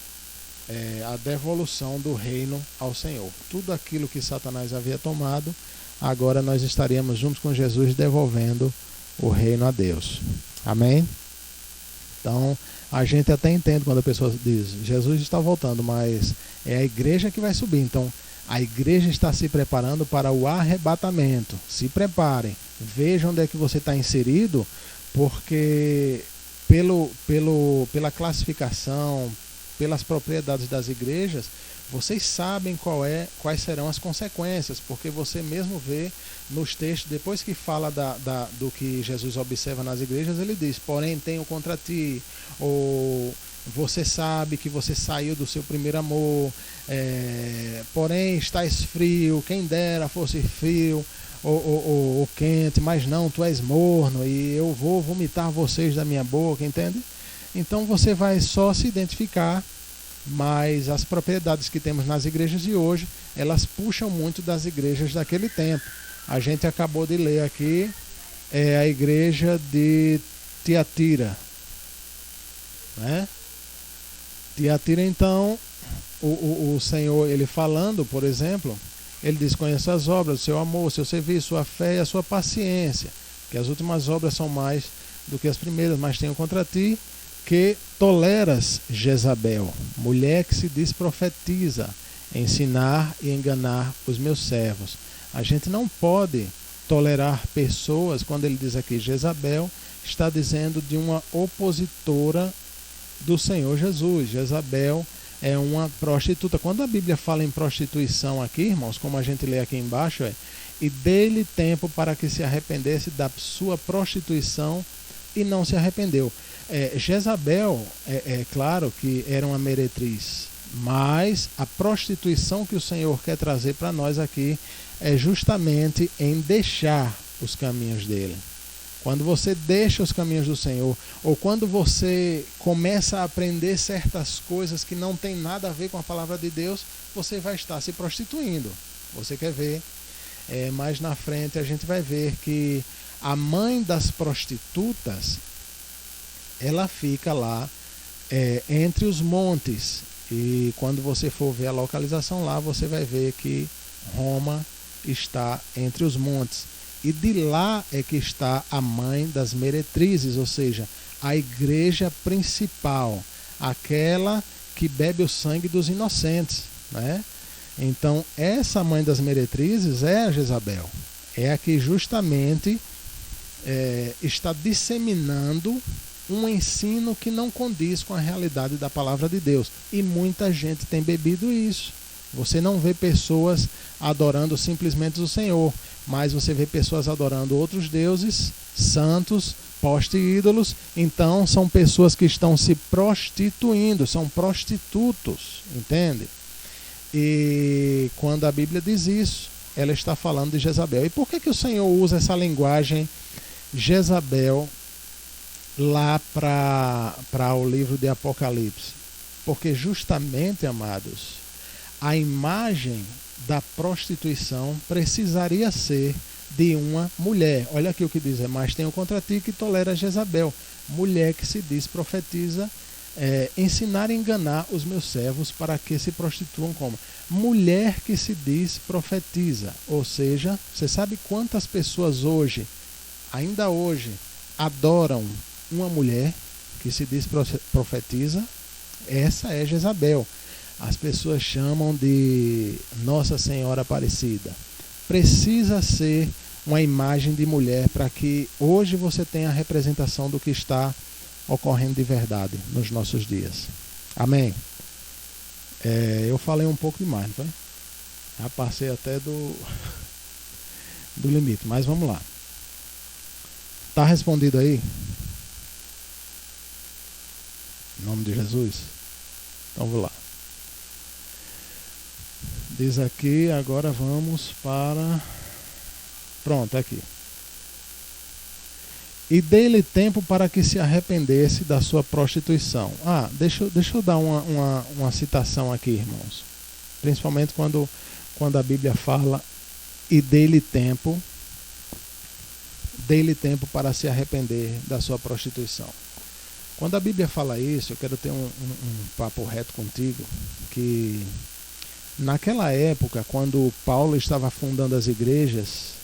a devolução do reino ao Senhor. Tudo aquilo que Satanás havia tomado, agora nós estaríamos juntos com Jesus devolvendo o reino a Deus. Amém? Então, a gente até entende quando a pessoa diz, Jesus está voltando, mas é a igreja que vai subir. Então, a igreja está se preparando para o arrebatamento. Se preparem. Vejam onde é que você está inserido, porque pela classificação, pelas propriedades das igrejas, vocês sabem quais serão as consequências, porque você mesmo vê nos textos, depois que fala do que Jesus observa nas igrejas, ele diz, porém tenho contra ti, ou você sabe que você saiu do seu primeiro amor, porém estás frio, quem dera fosse frio, ou quente, mas não, tu és morno, e eu vou vomitar vocês da minha boca, entende? Então você vai só se identificar, mas as propriedades que temos nas igrejas de hoje, elas puxam muito das igrejas daquele tempo. A gente acabou de ler aqui a igreja de Tiatira, né? Tiatira, então, o Senhor, ele falando, por exemplo, ele diz, conheça as obras, o seu amor, o seu serviço, sua fé e a sua paciência, que as últimas obras são mais do que as primeiras, mas tenho contra ti que toleras Jezabel, mulher que se diz profetiza, ensinar e enganar os meus servos. A gente não pode tolerar pessoas, quando ele diz aqui Jezabel, está dizendo de uma opositora do Senhor Jesus. Jezabel é uma prostituta. Quando a Bíblia fala em prostituição aqui, irmãos, como a gente lê aqui embaixo, e dê-lhe tempo para que se arrependesse da sua prostituição e não se arrependeu. Jezabel, claro que era uma meretriz, mas a prostituição que o Senhor quer trazer para nós aqui é justamente em deixar os caminhos dele. Quando você deixa os caminhos do Senhor, ou quando você começa a aprender certas coisas que não tem nada a ver com a palavra de Deus, você vai estar se prostituindo. Você quer ver? Mais na frente a gente vai ver que a mãe das prostitutas, ela fica lá entre os montes. E quando você for ver a localização lá, você vai ver que Roma está entre os montes. E de lá é que está a mãe das meretrizes, ou seja, a igreja principal, aquela que bebe o sangue dos inocentes, né? Então, essa mãe das meretrizes é a Jezabel. É a que justamente está disseminando um ensino que não condiz com a realidade da palavra de Deus. E muita gente tem bebido isso. Você não vê pessoas adorando simplesmente o Senhor, mas você vê pessoas adorando outros deuses, santos, poste-ídolos. Então são pessoas que estão se prostituindo, são prostitutos, entende? E quando a Bíblia diz isso, ela está falando de Jezabel. E por que o Senhor usa essa linguagem Jezabel lá para o livro de Apocalipse? Porque justamente, amados, a imagem da prostituição precisaria ser de uma mulher. Olha aqui o que diz, mas tenho contra ti que tolera Jezabel, mulher que se diz profetiza, ensinar e enganar os meus servos para que se prostituam como? Mulher que se diz profetiza. Ou seja, você sabe quantas pessoas hoje, ainda hoje, adoram uma mulher que se diz profetiza. Essa é Jezabel. As pessoas chamam de Nossa Senhora Aparecida. Precisa ser uma imagem de mulher para que hoje você tenha a representação do que está ocorrendo de verdade nos nossos dias. Amém? Eu falei um pouco demais, não foi? Já passei até do limite, mas vamos lá. Tá respondido aí? Em nome de Jesus? Então vamos lá. Diz aqui, agora vamos para... Pronto, aqui. E dei-lhe tempo para que se arrependesse da sua prostituição. Deixa eu dar uma citação aqui, irmãos. Principalmente quando a Bíblia fala e dei-lhe tempo para se arrepender da sua prostituição. Quando a Bíblia fala isso, eu quero ter um papo reto contigo, que naquela época, quando Paulo estava fundando as igrejas,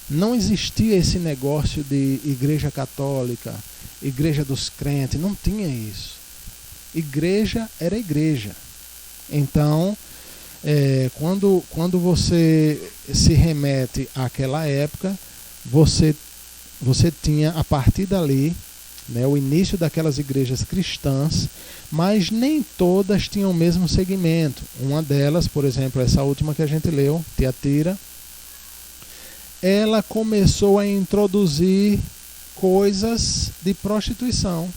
não existia esse negócio de igreja católica, igreja dos crentes, não tinha isso. Igreja era igreja. Então, quando você se remete àquela época, você tinha a partir dali, né, o início daquelas igrejas cristãs, mas nem todas tinham o mesmo segmento. Uma delas, por exemplo, essa última que a gente leu, Tiatira, ela começou a introduzir coisas de prostituição,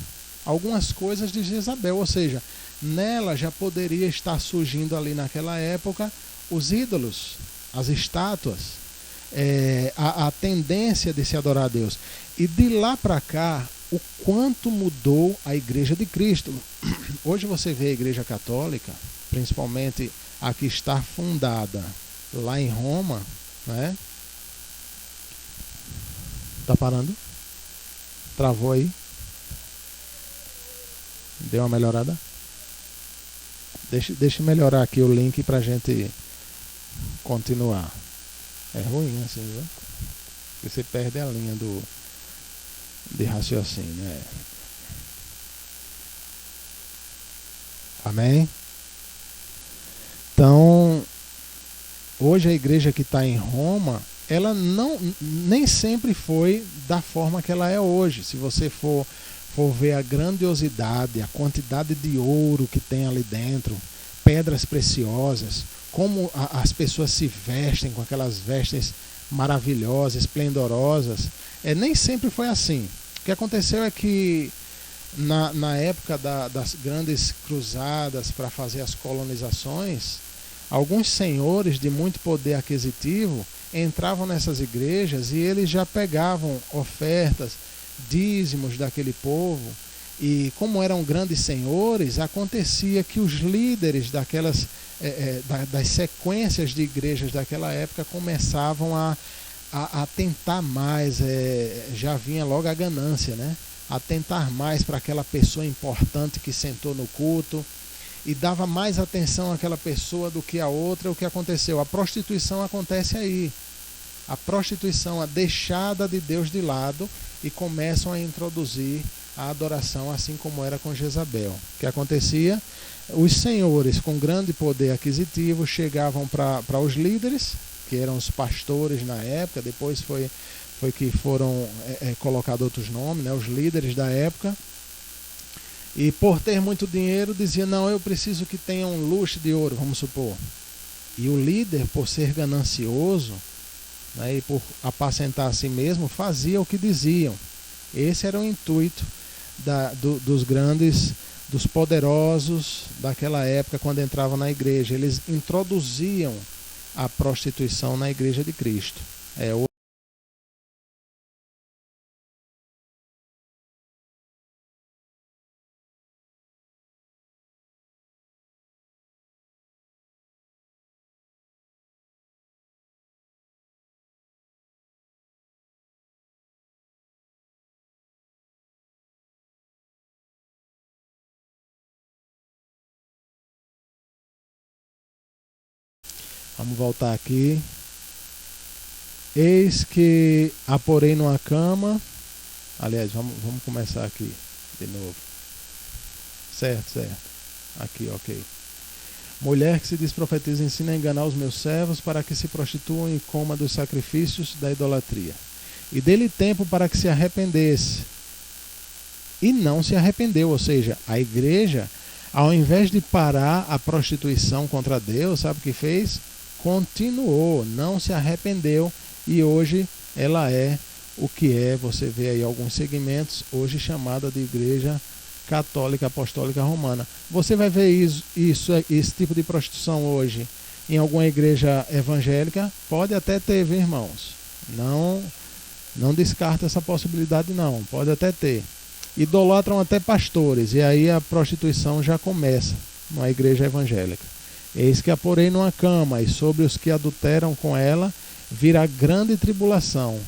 algumas coisas de Jezabel, ou seja, nela já poderia estar surgindo ali naquela época os ídolos, as estátuas, a tendência de se adorar a Deus. E de lá para cá, o quanto mudou a Igreja de Cristo. Hoje você vê a Igreja Católica, principalmente a que está fundada lá em Roma, né? Tá parando? Travou aí? Deu uma melhorada? Deixa eu melhorar aqui o link pra gente continuar. É ruim assim, viu? Porque você perde a linha de raciocínio, né? Amém? Então, hoje a igreja que está em Roma, ela nem sempre foi da forma que ela é hoje. Se você for ver a grandiosidade, a quantidade de ouro que tem ali dentro, pedras preciosas, como as pessoas se vestem com aquelas vestes maravilhosas, esplendorosas, nem sempre foi assim. O que aconteceu é que na época das grandes cruzadas para fazer as colonizações, alguns senhores de muito poder aquisitivo entravam nessas igrejas e eles já pegavam ofertas, dízimos daquele povo, e como eram grandes senhores, acontecia que os líderes das sequências de igrejas daquela época começavam a tentar mais, já vinha logo a ganância, né? A tentar mais para aquela pessoa importante que sentou no culto, e dava mais atenção àquela pessoa do que a outra. O que aconteceu? A prostituição acontece aí. A prostituição, a deixada de Deus de lado, e começam a introduzir a adoração, assim como era com Jezabel. O que acontecia? Os senhores com grande poder aquisitivo chegavam para os líderes, que eram os pastores na época, depois foi que foram colocados outros nomes, né, os líderes da época. E por ter muito dinheiro, dizia, não, eu preciso que tenha um luxo de ouro, vamos supor. E o líder, por ser ganancioso, né, e por apacentar a si mesmo, fazia o que diziam. Esse era o intuito dos grandes, dos poderosos daquela época, quando entravam na igreja. Eles introduziam a prostituição na igreja de Cristo. Vamos voltar aqui. Eis que a porei numa cama Aliás, vamos começar aqui de novo. Certo. Aqui, ok. Mulher que se diz profetiza ensina a enganar os meus servos para que se prostituam e coma dos sacrifícios da idolatria. E dê-lhe tempo para que se arrependesse. E não se arrependeu, ou seja, a igreja, ao invés de parar a prostituição contra Deus, sabe o que fez? Continuou, não se arrependeu, e hoje ela é o que é. Você vê aí alguns segmentos, hoje chamada de Igreja Católica Apostólica Romana. Você vai ver esse tipo de prostituição hoje em alguma igreja evangélica? Pode até ter, viu, irmãos? Não descarta essa possibilidade, não. Pode até ter. Idolatram até pastores, e aí a prostituição já começa numa igreja evangélica. Eis que a porei numa cama, e sobre os que adulteram com ela virá grande tribulação,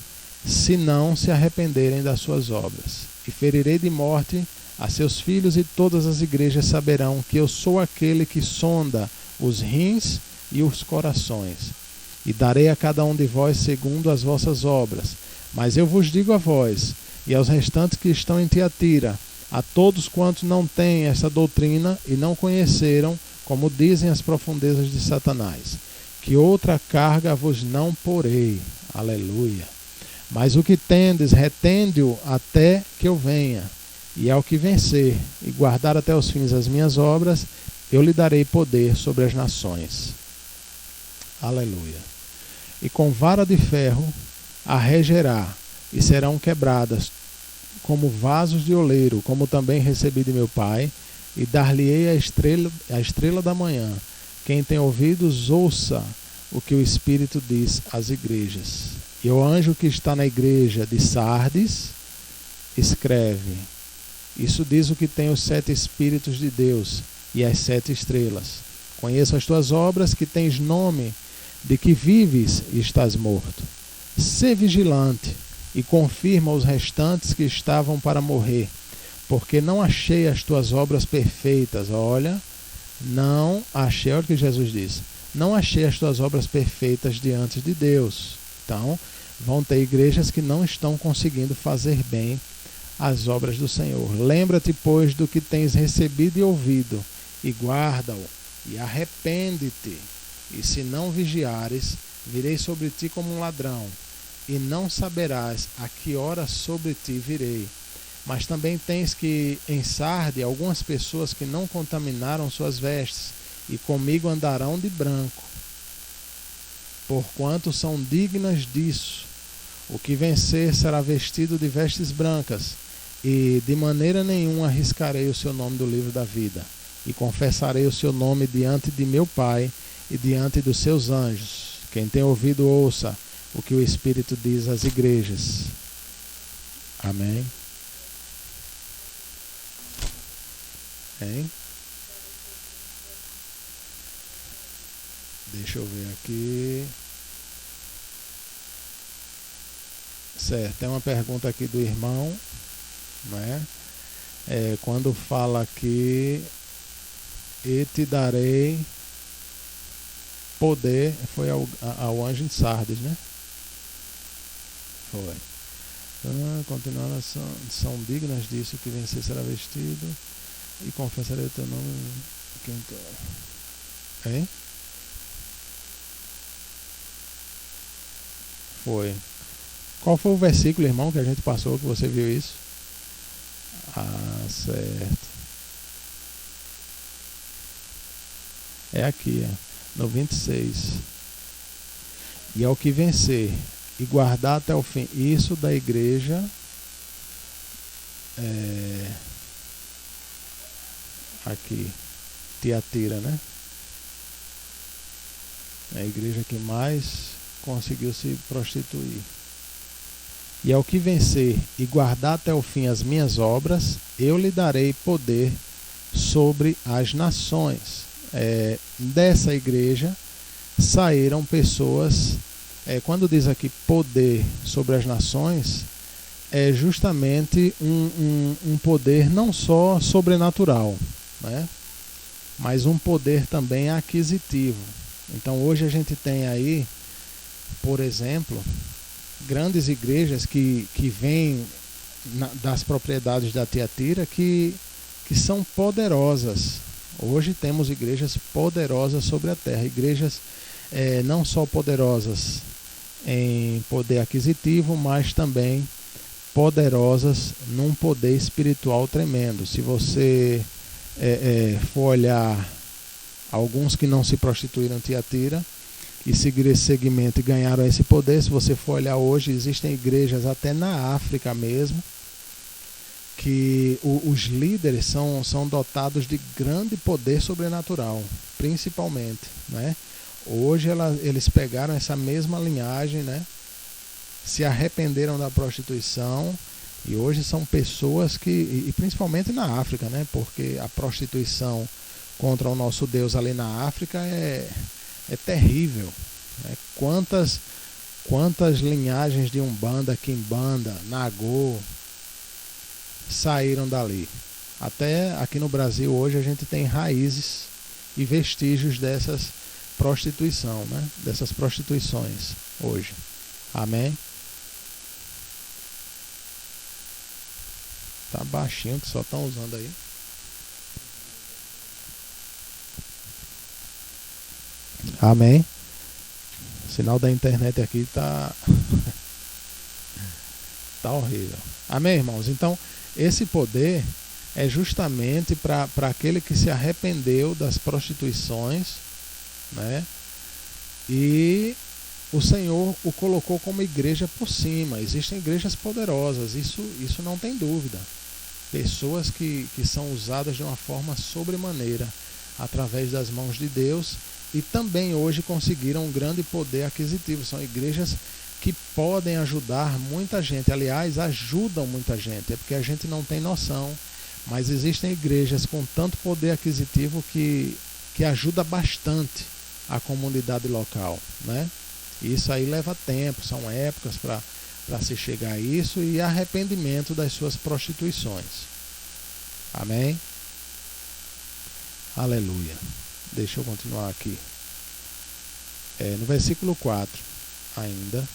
se não se arrependerem das suas obras. E ferirei de morte a seus filhos, e todas as igrejas saberão que eu sou aquele que sonda os rins e os corações. E darei a cada um de vós segundo as vossas obras. Mas eu vos digo a vós, e aos restantes que estão em Tiatira, a todos quantos não têm essa doutrina e não conheceram, como dizem as profundezas de Satanás, que outra carga vos não porei. Aleluia. Mas o que tendes, retende-o até que eu venha. E ao que vencer e guardar até os fins as minhas obras, eu lhe darei poder sobre as nações. Aleluia. E com vara de ferro a regerá, e serão quebradas como vasos de oleiro, como também recebi de meu Pai, e dar-lhe-ei a estrela da manhã. Quem tem ouvidos, ouça o que o Espírito diz às igrejas. E o anjo que está na igreja de Sardes escreve: isso diz o que tem os 7 Espíritos de Deus e as 7 estrelas. Conheço as tuas obras, que tens nome de que vives e estás morto. Sê vigilante e confirma os restantes que estavam para morrer, porque não achei as tuas obras perfeitas. Olha o que Jesus disse. Não achei as tuas obras perfeitas diante de Deus. Então, vão ter igrejas que não estão conseguindo fazer bem as obras do Senhor. Lembra-te, pois, do que tens recebido e ouvido, e guarda-o, e arrepende-te. E se não vigiares, virei sobre ti como um ladrão, e não saberás a que hora sobre ti virei. Mas também tens que em Sarde algumas pessoas que não contaminaram suas vestes, e comigo andarão de branco, porquanto são dignas disso. O que vencer será vestido de vestes brancas, e de maneira nenhuma arriscarei o seu nome do livro da vida, e confessarei o seu nome diante de meu Pai e diante dos seus anjos. Quem tem ouvido, ouça o que o Espírito diz às igrejas. Amém. Hein? Deixa eu ver aqui. Certo, tem uma pergunta aqui do irmão, né? Quando fala aqui, e te darei poder, foi ao anjo em Sardes, né? Foi. Continuando, são dignas disso, que vencer será vestido, e confessarei o teu nome. Hein? Foi. Qual foi o versículo, irmão, que a gente passou, que você viu isso? Ah, certo. É aqui, no 26. E ao que vencer e guardar até o fim. Isso da igreja aqui, Tiatira, né? É a igreja que mais conseguiu se prostituir. E ao que vencer e guardar até o fim as minhas obras, eu lhe darei poder sobre as nações. Dessa igreja saíram pessoas. Quando diz aqui poder sobre as nações, é justamente um poder não só sobrenatural, né? Mas um poder também aquisitivo. Então hoje a gente tem aí, por exemplo, grandes igrejas que vêm das propriedades da Tiatira que são poderosas. Hoje temos igrejas poderosas sobre a terra, igrejas não só poderosas em poder aquisitivo, mas também poderosas num poder espiritual tremendo. Se você for olhar alguns que não se prostituíram em Tiatira e seguir esse segmento e ganharam esse poder, se você for olhar hoje, existem igrejas até na África mesmo, que os líderes são dotados de grande poder sobrenatural, principalmente, né? Hoje eles pegaram essa mesma linhagem, né? Se arrependeram da prostituição e hoje são pessoas e principalmente na África, né? Porque a prostituição contra o nosso Deus ali na África é terrível, né? Quantas linhagens de Umbanda, Quimbanda, Nagô saíram dali. Até aqui no Brasil hoje a gente tem raízes e vestígios dessas prostituição, né? Dessas prostituições hoje. Amém? Tá baixinho que só estão usando aí. Amém? O sinal da internet aqui tá tá horrível. Amém, irmãos? Então, esse poder é justamente para aquele que se arrependeu das prostituições, né? E o Senhor o colocou como igreja por cima. Existem igrejas poderosas, isso não tem dúvida. Pessoas que são usadas de uma forma sobremaneira através das mãos de Deus e também hoje conseguiram um grande poder aquisitivo. São igrejas que podem ajudar muita gente, aliás, ajudam muita gente, é porque a gente não tem noção, mas existem igrejas com tanto poder aquisitivo que ajuda bastante a comunidade local, né? Isso aí leva tempo, são épocas para se chegar a isso e arrependimento das suas prostituições. Amém? Aleluia. Deixa eu continuar aqui. No versículo 4 ainda,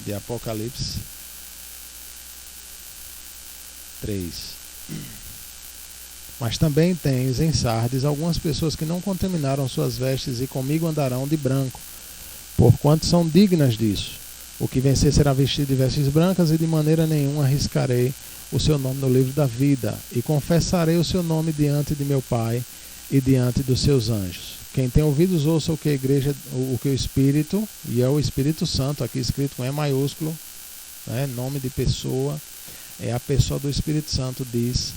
de Apocalipse 3. Mas também tens em Sardes algumas pessoas que não contaminaram suas vestes e comigo andarão de branco, porquanto são dignas disso. O que vencer será vestido de vestes brancas e de maneira nenhuma arriscarei o seu nome no livro da vida e confessarei o seu nome diante de meu Pai e diante dos seus anjos. Quem tem ouvidos ouça o que a igreja, o que o Espírito, e é o Espírito Santo aqui escrito com E maiúsculo, né, nome de pessoa, é a pessoa do Espírito Santo, diz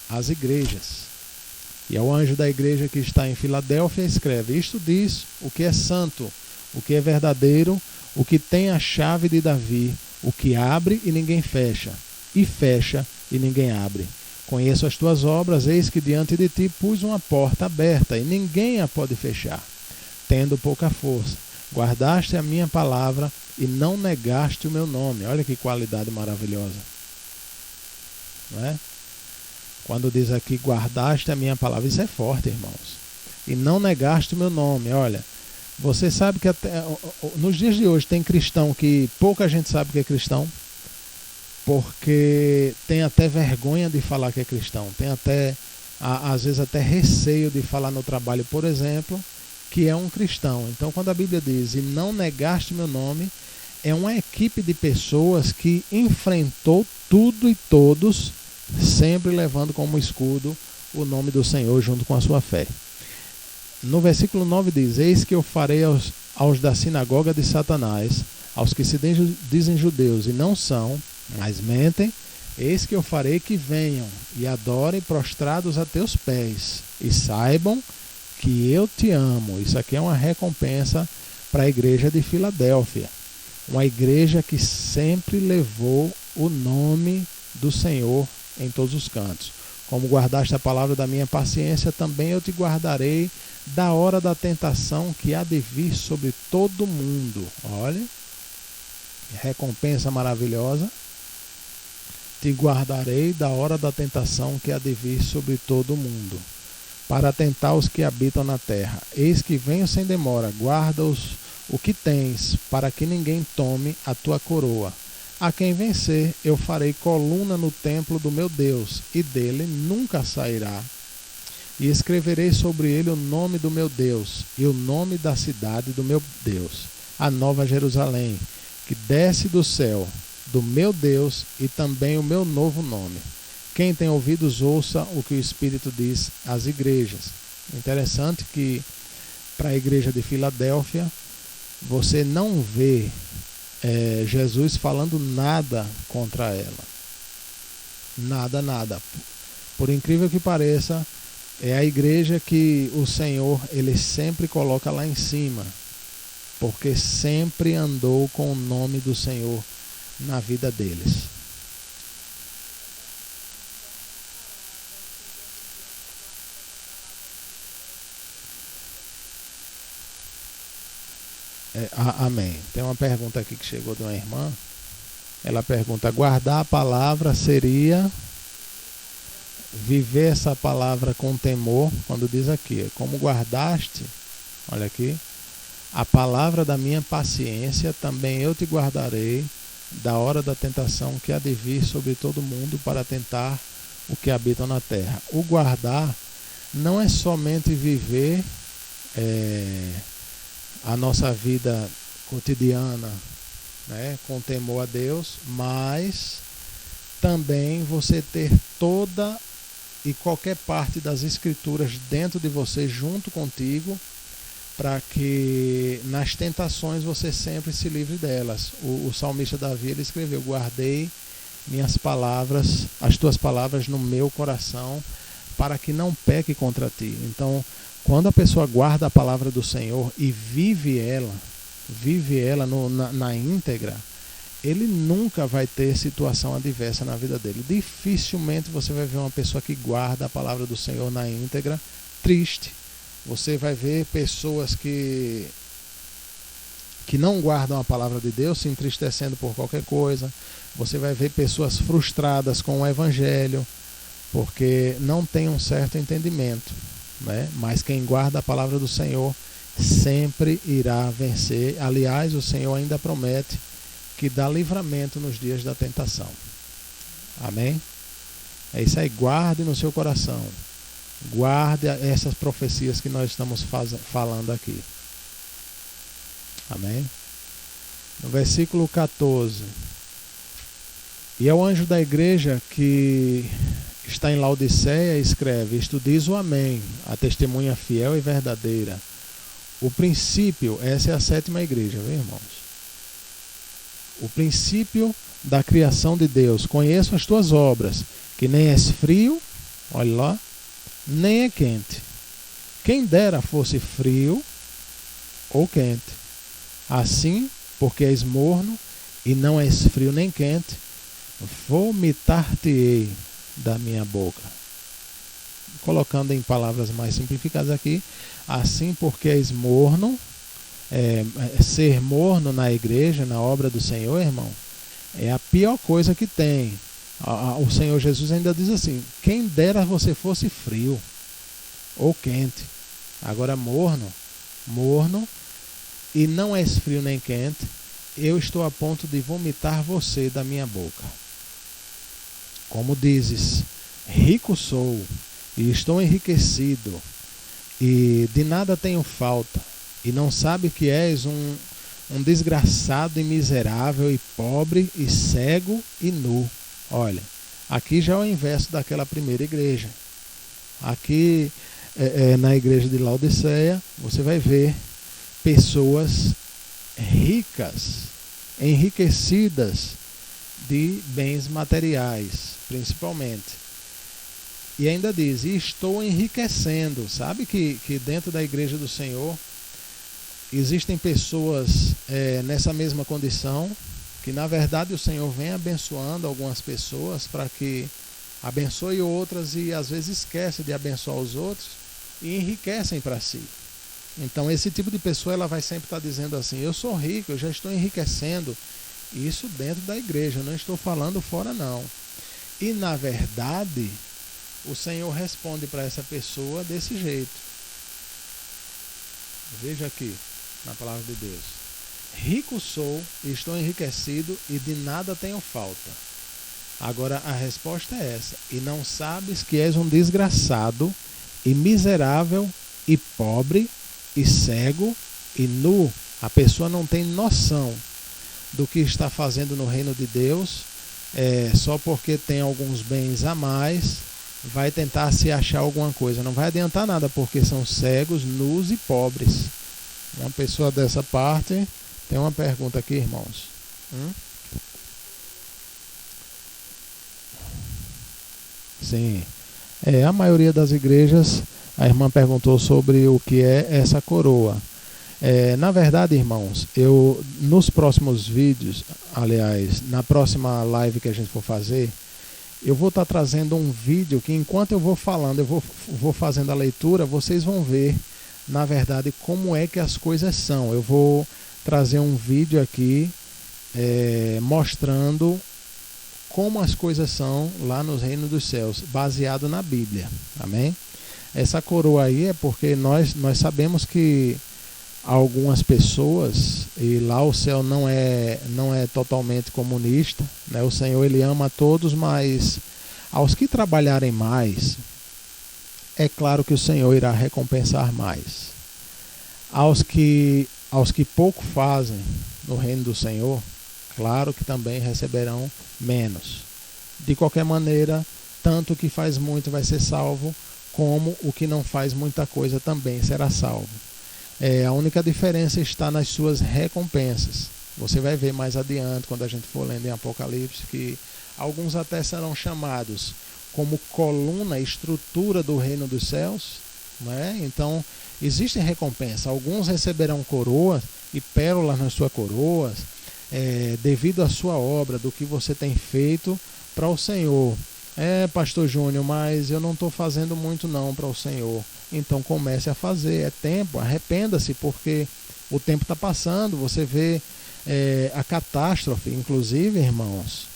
às igrejas. E ao anjo da igreja que está em Filadélfia escreve: isto diz o que é santo, o que é verdadeiro, o que tem a chave de Davi, o que abre e ninguém fecha, e fecha e ninguém abre. Conheço as tuas obras, eis que diante de ti pus uma porta aberta, e ninguém a pode fechar. Tendo pouca força, guardaste a minha palavra e não negaste o meu nome. Olha que qualidade maravilhosa. Não é? Quando diz aqui, guardaste a minha palavra, isso é forte, irmãos. E não negaste o meu nome. Olha, você sabe que até nos dias de hoje tem cristão que pouca gente sabe que é cristão, porque tem até vergonha de falar que é cristão, tem até, às vezes até receio de falar no trabalho, por exemplo, que é um cristão. Então quando a Bíblia diz, e não negaste meu nome, é uma equipe de pessoas que enfrentou tudo e todos, sempre levando como escudo o nome do Senhor junto com a sua fé. No versículo 9 diz, eis que eu farei aos da sinagoga de Satanás, aos que se dizem judeus e não são, mas mentem, eis que eu farei que venham e adorem prostrados a teus pés e saibam que eu te amo. Isso aqui é uma recompensa para a igreja de Filadélfia, uma igreja que sempre levou o nome do Senhor em todos os cantos. Como guardaste a palavra da minha paciência, também eu te guardarei da hora da tentação que há de vir sobre todo mundo. Olha, recompensa maravilhosa. Te guardarei da hora da tentação que há de vir sobre todo mundo, para tentar os que habitam na terra. Eis que venho sem demora, guarda o que tens, para que ninguém tome a tua coroa. a quem vencer, eu farei coluna no templo do meu Deus, e dele nunca sairá. E escreverei sobre ele o nome do meu Deus, e o nome da cidade do meu Deus, a nova Jerusalém, que desce do céu, do meu Deus, e também o meu novo nome. Quem tem ouvidos, ouça o que o Espírito diz às igrejas. Interessante que para a igreja de Filadélfia, você não vê Jesus falando nada contra ela. Nada, nada. Por incrível que pareça, é a igreja que o Senhor ele sempre coloca lá em cima, porque sempre andou com o nome do Senhor na vida deles. Amém. Tem uma pergunta aqui que chegou de uma irmã. Ela pergunta: guardar a palavra seria viver essa palavra com temor? Quando diz aqui, como guardaste, olha aqui, a palavra da minha paciência, também eu te guardarei da hora da tentação que há de vir sobre todo mundo para tentar o que habitam na terra. O guardar não é somente viver a nossa vida cotidiana, né, com temor a Deus, mas também você ter toda e qualquer parte das escrituras dentro de você, junto contigo, para que nas tentações você sempre se livre delas. O salmista Davi ele escreveu: guardei minhas palavras, as tuas palavras no meu coração, para que não peque contra ti. Então, quando a pessoa guarda a palavra do Senhor e vive ela na íntegra, ele nunca vai ter situação adversa na vida dele. Dificilmente você vai ver uma pessoa que guarda a palavra do Senhor na íntegra triste. Você vai ver pessoas que não guardam a palavra de Deus se entristecendo por qualquer coisa. Você vai ver pessoas frustradas com o Evangelho, porque não tem um certo entendimento, né? Mas quem guarda a palavra do Senhor sempre irá vencer. Aliás, o Senhor ainda promete que dá livramento nos dias da tentação. Amém? É isso aí, guarde no seu coração. Guarde essas profecias que nós estamos falando aqui. Amém? No versículo 14. E ao anjo da igreja que está em Laodiceia escreve: isto diz o Amém, a testemunha fiel e verdadeira. O princípio, essa é a sétima igreja, viu, irmãos? O princípio da criação de Deus. Conheço as tuas obras, que nem és frio, olha lá, nem é quente. Quem dera fosse frio ou quente. Assim, porque és morno e não és frio nem quente, vomitar-te-ei da minha boca. Colocando em palavras mais simplificadas aqui, assim porque és morno, ser morno na igreja, na obra do Senhor, irmão, é a pior coisa que tem. O Senhor Jesus ainda diz assim: quem dera você fosse frio ou quente. Agora morno e não és frio nem quente, eu estou a ponto de vomitar você da minha boca. Como dizes, rico sou e estou enriquecido e de nada tenho falta, e não sabe que és um desgraçado e miserável e pobre e cego e nu. Olha, aqui já é o inverso daquela primeira igreja. Aqui na igreja de Laodiceia você vai ver pessoas ricas, enriquecidas de bens materiais, principalmente. E ainda diz: e estou enriquecendo. Sabe que dentro da igreja do Senhor existem pessoas nessa mesma condição, que na verdade o Senhor vem abençoando algumas pessoas para que abençoe outras, e às vezes esquece de abençoar os outros e enriquecem para si. Então esse tipo de pessoa ela vai sempre estar dizendo assim: eu sou rico, eu já estou enriquecendo. Isso dentro da igreja, eu não estou falando fora não. E na verdade o Senhor responde para essa pessoa desse jeito. Veja aqui na palavra de Deus: Rico sou, estou enriquecido e de nada tenho falta. Agora a resposta é essa. E não sabes que és um desgraçado e miserável e pobre e cego e nu. A pessoa não tem noção do que está fazendo no reino de Deus, só porque tem alguns bens a mais, vai tentar se achar alguma coisa. Não vai adiantar nada, porque são cegos, nus e pobres. Uma pessoa dessa parte. Tem uma pergunta aqui, irmãos. Sim. A maioria das igrejas, a irmã perguntou sobre o que é essa coroa. Na verdade, irmãos, eu nos próximos vídeos, aliás, na próxima live que a gente for fazer, eu vou estar trazendo um vídeo que enquanto eu vou falando, eu vou fazendo a leitura, vocês vão ver, na verdade, como é que as coisas são. Eu vou trazer um vídeo aqui mostrando como as coisas são lá no reino dos céus, baseado na Bíblia. Amém? Essa coroa aí é porque nós sabemos que algumas pessoas, e lá o céu não é totalmente comunista, né? O Senhor, ele ama a todos, mas aos que trabalharem mais, é claro que o Senhor irá recompensar mais. Aos que pouco fazem no reino do Senhor, claro que também receberão menos. De qualquer maneira, tanto o que faz muito vai ser salvo, como o que não faz muita coisa também será salvo. A única diferença está nas suas recompensas. Você vai ver mais adiante, quando a gente for lendo em Apocalipse, que alguns até serão chamados como coluna, estrutura do reino dos céus, né? Então, existem recompensas. Alguns receberão coroas e pérolas nas suas coroas, devido à sua obra, do que você tem feito para o Senhor. Pastor Júnior, mas eu não estou fazendo muito não para o Senhor. Então comece a fazer, é tempo, arrependa-se, porque o tempo está passando. Você vê a catástrofe, inclusive, irmãos,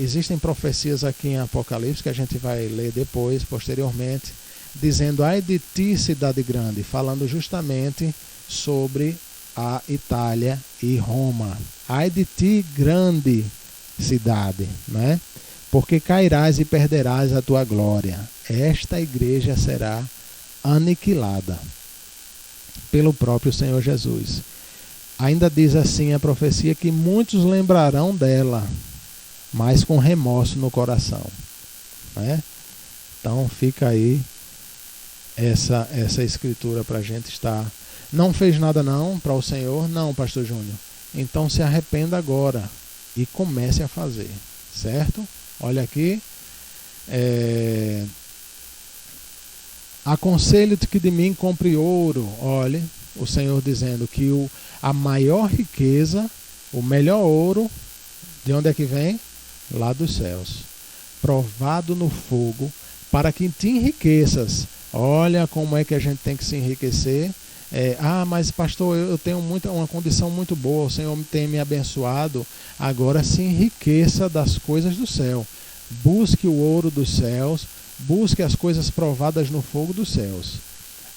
existem profecias aqui em Apocalipse, que a gente vai ler depois, posteriormente, dizendo: ai de ti, cidade grande, falando justamente sobre a Itália e Roma. Ai de ti, grande cidade, né? Porque cairás e perderás a tua glória. Esta igreja será aniquilada pelo próprio Senhor Jesus. Ainda diz assim a profecia, que muitos lembrarão dela, mas com remorso no coração, né? Então fica aí essa escritura para a gente estar. Não fez nada não para o Senhor? Não, pastor Júnior. Então se arrependa agora e comece a fazer, certo? Olha aqui. Aconselho-te que de mim compre ouro. Olhe, o Senhor dizendo que a maior riqueza, o melhor ouro, de onde é que vem? Lá dos céus. Provado no fogo, para que te enriqueças. Olha como é que a gente tem que se enriquecer. Mas pastor, eu tenho uma condição muito boa, o Senhor tem me abençoado. Agora se enriqueça das coisas do céu. Busque o ouro dos céus, busque as coisas provadas no fogo dos céus,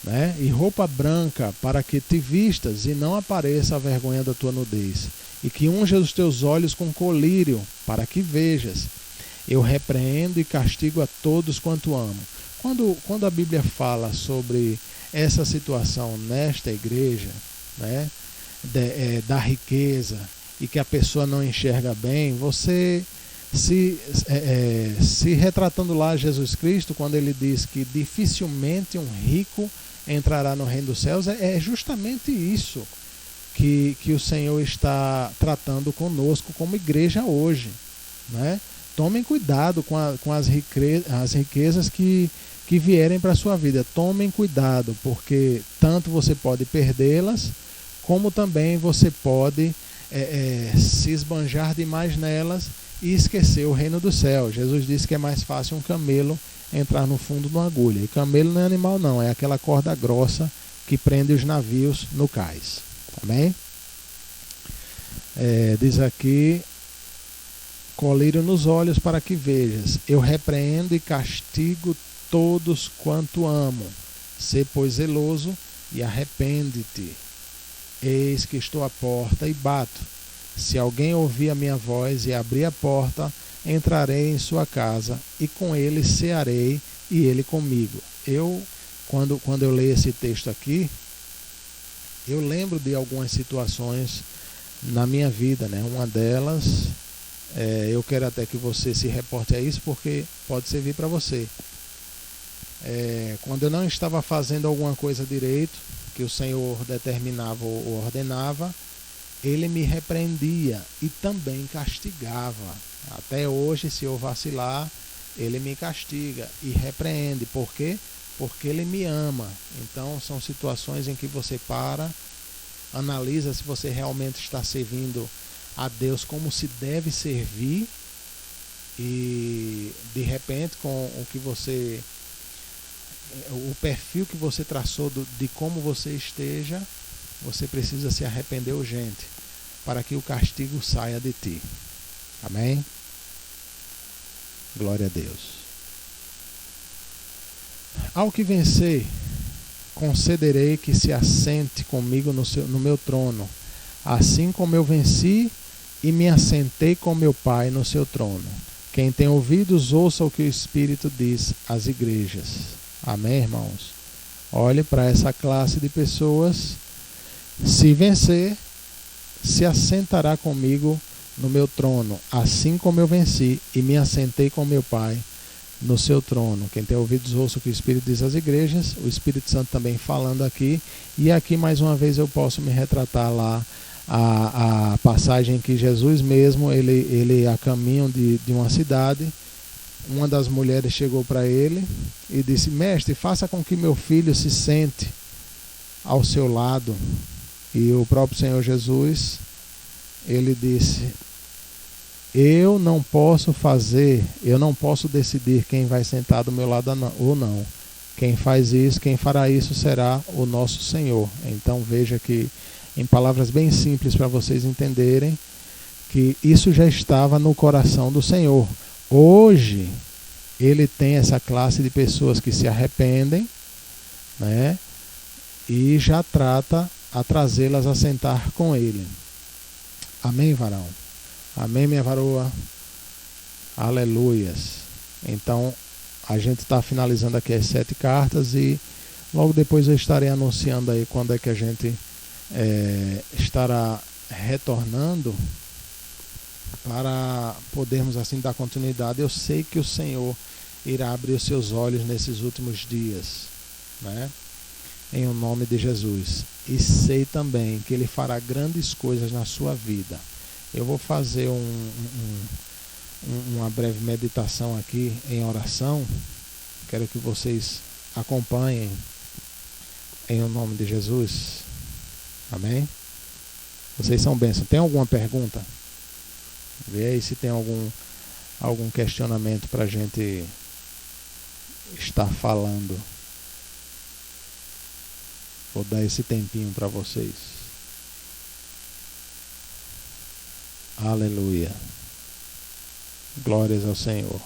né? E roupa branca, para que te vistas e não apareça a vergonha da tua nudez. E que unjas os teus olhos com colírio, para que vejas. Eu repreendo e castigo a todos quanto amo. Quando a Bíblia fala sobre essa situação nesta igreja, né, da riqueza, e que a pessoa não enxerga bem, você se retratando lá a Jesus Cristo, quando ele diz que dificilmente um rico entrará no reino dos céus, é justamente isso que o Senhor está tratando conosco como igreja hoje, né? Tomem cuidado com as riquezas que vierem para a sua vida. Tomem cuidado, porque tanto você pode perdê-las, como também você pode se esbanjar demais nelas e esquecer o reino do céu. Jesus disse que é mais fácil um camelo entrar no fundo de uma agulha. E camelo não é animal não, é aquela corda grossa que prende os navios no cais. Amém? Diz aqui: colírio nos olhos para que vejas. Eu repreendo e castigo todos quanto amo. Sê, pois, zeloso e arrepende-te. Eis que estou à porta e bato. Se alguém ouvir a minha voz e abrir a porta, entrarei em sua casa e com ele cearei e ele comigo. Quando eu leio esse texto aqui, eu lembro de algumas situações na minha vida, né? Uma delas, eu quero até que você se reporte a isso, porque pode servir para você. Quando eu não estava fazendo alguma coisa direito, que o Senhor determinava ou ordenava, Ele me repreendia e também castigava. Até hoje, se eu vacilar, Ele me castiga e repreende. Por quê? Porque Ele me ama. Então, são situações em que você analisa se você realmente está servindo a Deus como se deve servir, e de repente, com o perfil que você traçou de como você esteja, você precisa se arrepender urgente para que o castigo saia de ti. Amém? Glória a Deus. Ao que vencer, concederei que se assente comigo no meu trono, assim como eu venci e me assentei com meu Pai no seu trono. Quem tem ouvidos, ouça o que o Espírito diz às igrejas. Amém, irmãos? Olhe para essa classe de pessoas. Se vencer, se assentará comigo no meu trono, assim como eu venci e me assentei com meu Pai no seu trono. Quem tem ouvidos, ouça o que o Espírito diz às igrejas. O Espírito Santo também falando aqui. E aqui, mais uma vez, eu posso me retratar lá a passagem que Jesus mesmo, ele a caminho de uma cidade. Uma das mulheres chegou para ele e disse: mestre, faça com que meu filho se sente ao seu lado. E o próprio Senhor Jesus, ele disse: eu não posso decidir quem vai sentar do meu lado ou não. Quem fará isso será o nosso Senhor. Então veja que, em palavras bem simples para vocês entenderem, que isso já estava no coração do Senhor. Hoje, Ele tem essa classe de pessoas que se arrependem, né? E já trata a trazê-las a sentar com Ele. Amém, varão? Amém, minha varoa? Aleluias. Então, a gente está finalizando aqui as 7 cartas e logo depois eu estarei anunciando aí quando é que a gente estará retornando para podermos assim dar continuidade. Eu sei que o Senhor irá abrir os seus olhos nesses últimos dias, né? Em o nome de Jesus. E sei também que Ele fará grandes coisas na sua vida. Eu vou fazer uma breve meditação aqui em oração. Quero que vocês acompanhem em o nome de Jesus. Amém? Vocês são bênçãos. Tem alguma pergunta? Vê aí se tem algum questionamento para a gente estar falando. Vou dar esse tempinho para vocês. Aleluia. Glórias ao Senhor.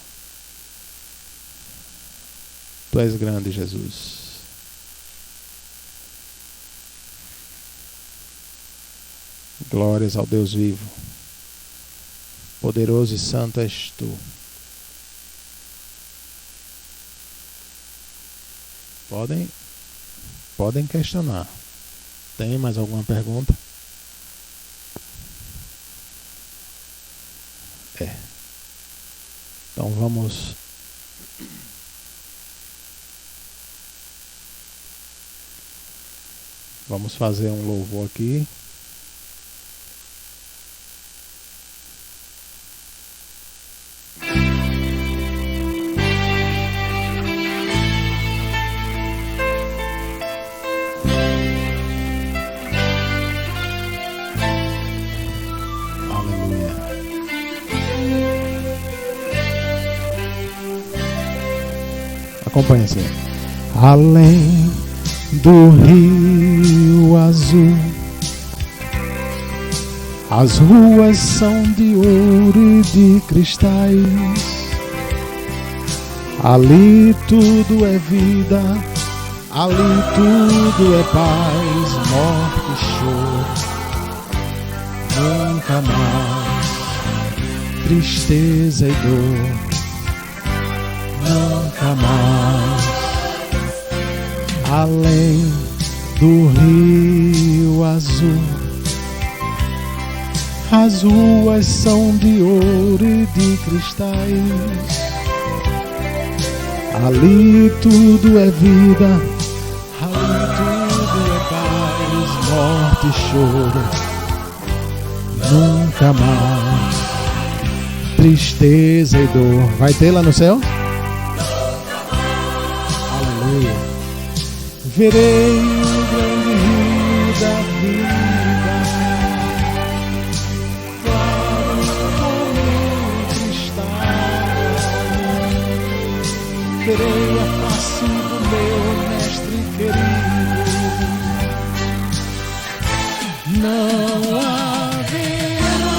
Tu és grande, Jesus. Glórias ao Deus vivo. Poderoso e santo és tu. Podem questionar. Tem mais alguma pergunta? Então vamos fazer um louvor aqui. Acompanhe assim. Além do rio azul, as ruas são de ouro e de cristais. Ali tudo é vida, Ali tudo é paz, morte e choro. Nunca mais tristeza e dor. Nunca mais. Além do rio azul, as ruas são de ouro e de cristais. Ali tudo é vida, ali tudo é paz, morte e choro. Nunca mais tristeza e dor. Vai ter lá no céu? Aleluia. Verei o grande rio da vida, claro como cristal. Verei a face do meu mestre querido. Não haverá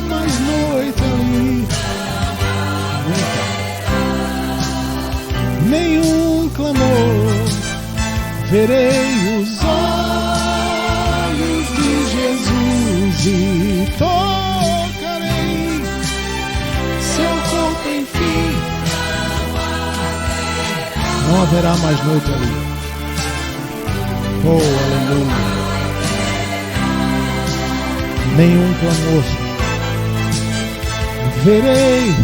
mais noite ali, nenhum clamor. Verei os olhos de Jesus e tocarei seu corpo, enfim. Não haverá mais noite ali. Oh, aleluia. Nenhum clamor. Verei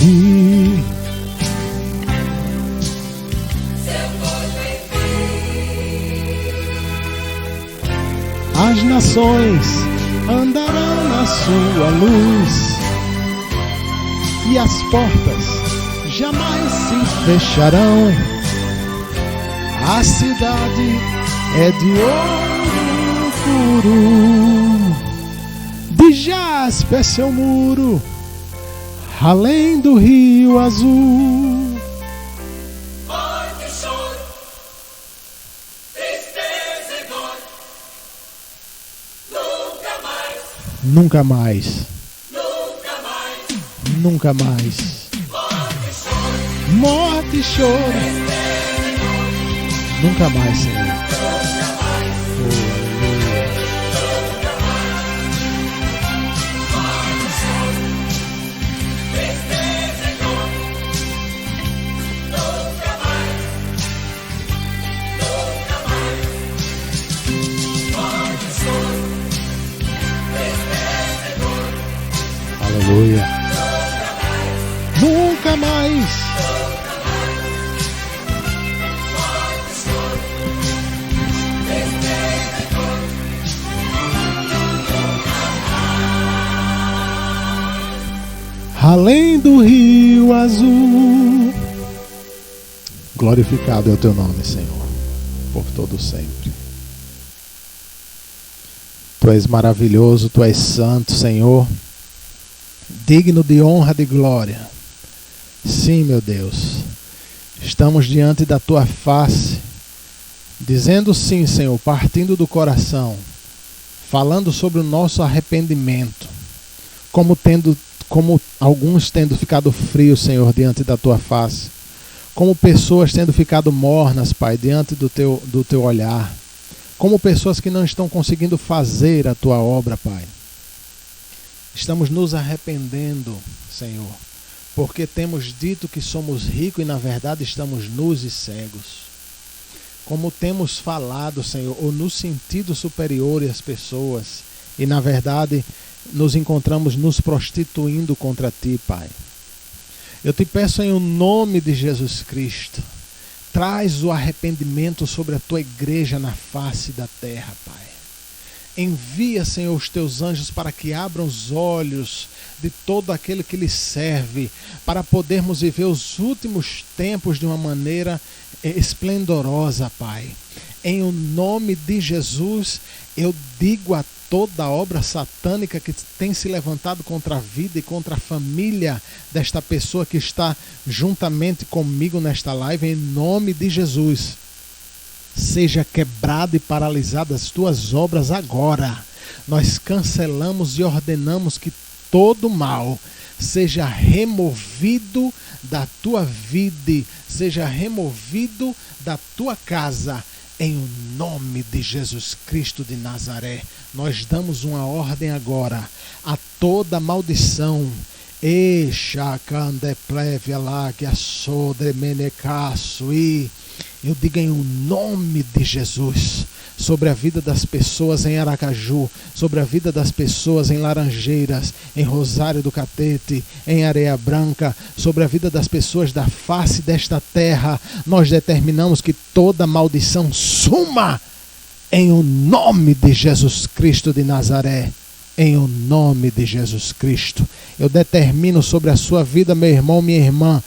e as nações andarão na sua luz e as portas jamais se fecharão. A cidade é de ouro puro, de jaspe é seu muro, além do rio azul. Nunca mais. Nunca mais. Nunca mais. Morte e choro. Nunca mais, Senhor. Aleluia. Nunca mais. Além do rio azul. Glorificado é o teu nome, Senhor, por todo sempre. Tu és maravilhoso, tu és santo, Senhor, digno de honra e de glória. Sim, meu Deus, estamos diante da tua face, dizendo sim, Senhor, partindo do coração, falando sobre o nosso arrependimento, como alguns tendo ficado frios, Senhor, diante da tua face, como pessoas tendo ficado mornas, Pai, diante do teu olhar, como pessoas que não estão conseguindo fazer a tua obra, Pai. Estamos nos arrependendo, Senhor, porque temos dito que somos ricos e na verdade estamos nus e cegos. Como temos falado, Senhor, ou nos sentido superiores às pessoas e na verdade nos encontramos nos prostituindo contra Ti, Pai. Eu te peço em nome de Jesus Cristo, traz o arrependimento sobre a Tua igreja na face da terra, Pai. Envia, Senhor, os Teus anjos para que abram os olhos de todo aquele que lhe serve, para podermos viver os últimos tempos de uma maneira esplendorosa, Pai. Em o nome de Jesus, eu digo a toda obra satânica que tem se levantado contra a vida e contra a família desta pessoa que está juntamente comigo nesta live, em nome de Jesus, seja quebrada e paralisada as tuas obras agora. Nós cancelamos e ordenamos que todo mal seja removido da tua vida, seja removido da tua casa, em nome de Jesus Cristo de Nazaré. Nós damos uma ordem agora a toda maldição. Eu digo em nome de Jesus sobre a vida das pessoas em Aracaju, sobre a vida das pessoas em Laranjeiras, em Rosário do Catete, em Areia Branca, sobre a vida das pessoas da face desta terra. Nós determinamos que toda maldição suma em o nome de Jesus Cristo de Nazaré. Em o nome de Jesus Cristo. Eu determino sobre a sua vida, meu irmão, minha irmã,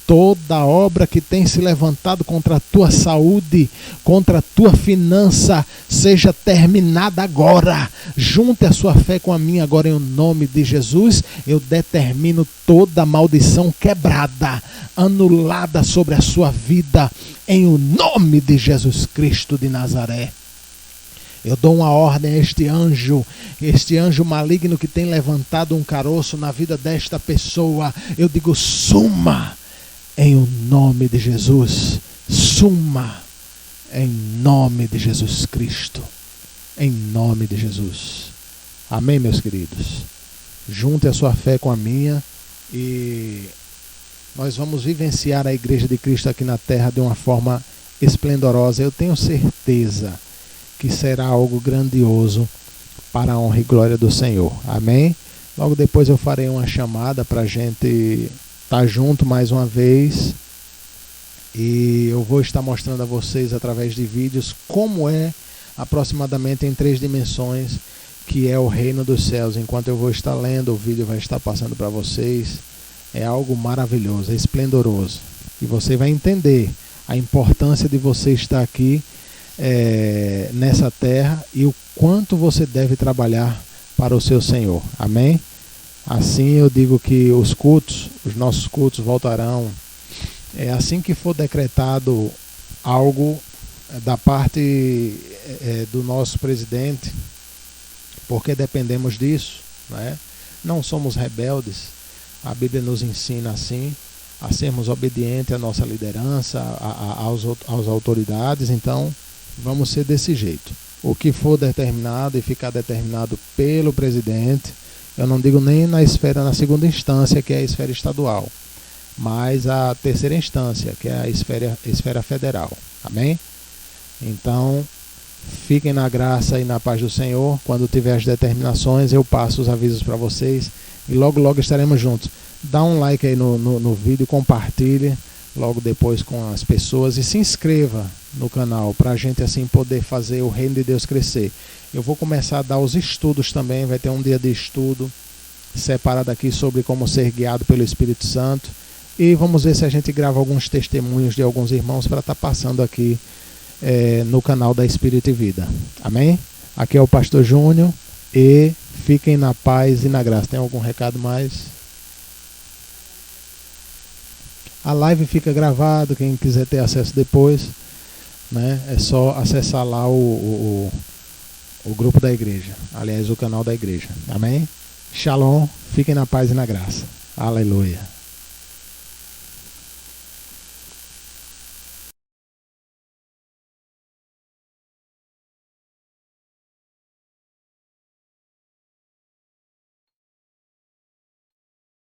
toda obra que tem se levantado contra a tua saúde, contra a tua finança, seja terminada agora. Junte a sua fé com a minha agora, em nome de Jesus. Eu determino toda maldição quebrada, anulada sobre a sua vida, em o nome de Jesus Cristo de Nazaré. Eu dou uma ordem a este anjo maligno que tem levantado um caroço na vida desta pessoa. Eu digo, suma, em o nome de Jesus. Suma, em nome de Jesus Cristo. Em nome de Jesus. Amém, meus queridos? Junte a sua fé com a minha e nós vamos vivenciar a Igreja de Cristo aqui na terra de uma forma esplendorosa. Eu tenho certeza que será algo grandioso para a honra e glória do Senhor. Amém? Logo depois eu farei uma chamada para a gente estar junto mais uma vez. E eu vou estar mostrando a vocês através de vídeos como é aproximadamente em 3 dimensões que é o reino dos céus. Enquanto eu vou estar lendo, o vídeo vai estar passando para vocês. É algo maravilhoso, é esplendoroso. E você vai entender a importância de você estar aqui nessa terra e o quanto você deve trabalhar para o seu Senhor. Amém? Assim eu digo que os nossos cultos voltarão assim que for decretado algo da parte do nosso presidente, porque dependemos disso, né? Não somos rebeldes, a Bíblia nos ensina assim, a sermos obedientes à nossa liderança, às autoridades. Então vamos ser desse jeito. O que for determinado e ficar determinado pelo presidente, eu não digo nem na segunda instância, que é a esfera estadual, mas a terceira instância, que é a esfera federal. Amém? Então, fiquem na graça e na paz do Senhor. Quando tiver as determinações, eu passo os avisos para vocês e logo estaremos juntos. Dá um like aí no vídeo, compartilhe logo depois com as pessoas e se inscreva no canal para a gente assim poder fazer o reino de Deus crescer. Eu vou começar a dar os estudos também, vai ter um dia de estudo separado aqui sobre como ser guiado pelo Espírito Santo e vamos ver se a gente grava alguns testemunhos de alguns irmãos para estar passando aqui no canal da Espírito e Vida. Amém? Aqui é o Pastor Júnior e fiquem na paz e na graça. Tem algum recado mais? A live fica gravada, quem quiser ter acesso depois, né, é só acessar lá o grupo da igreja, aliás, o canal da igreja. Amém? Shalom, fiquem na paz e na graça. Aleluia.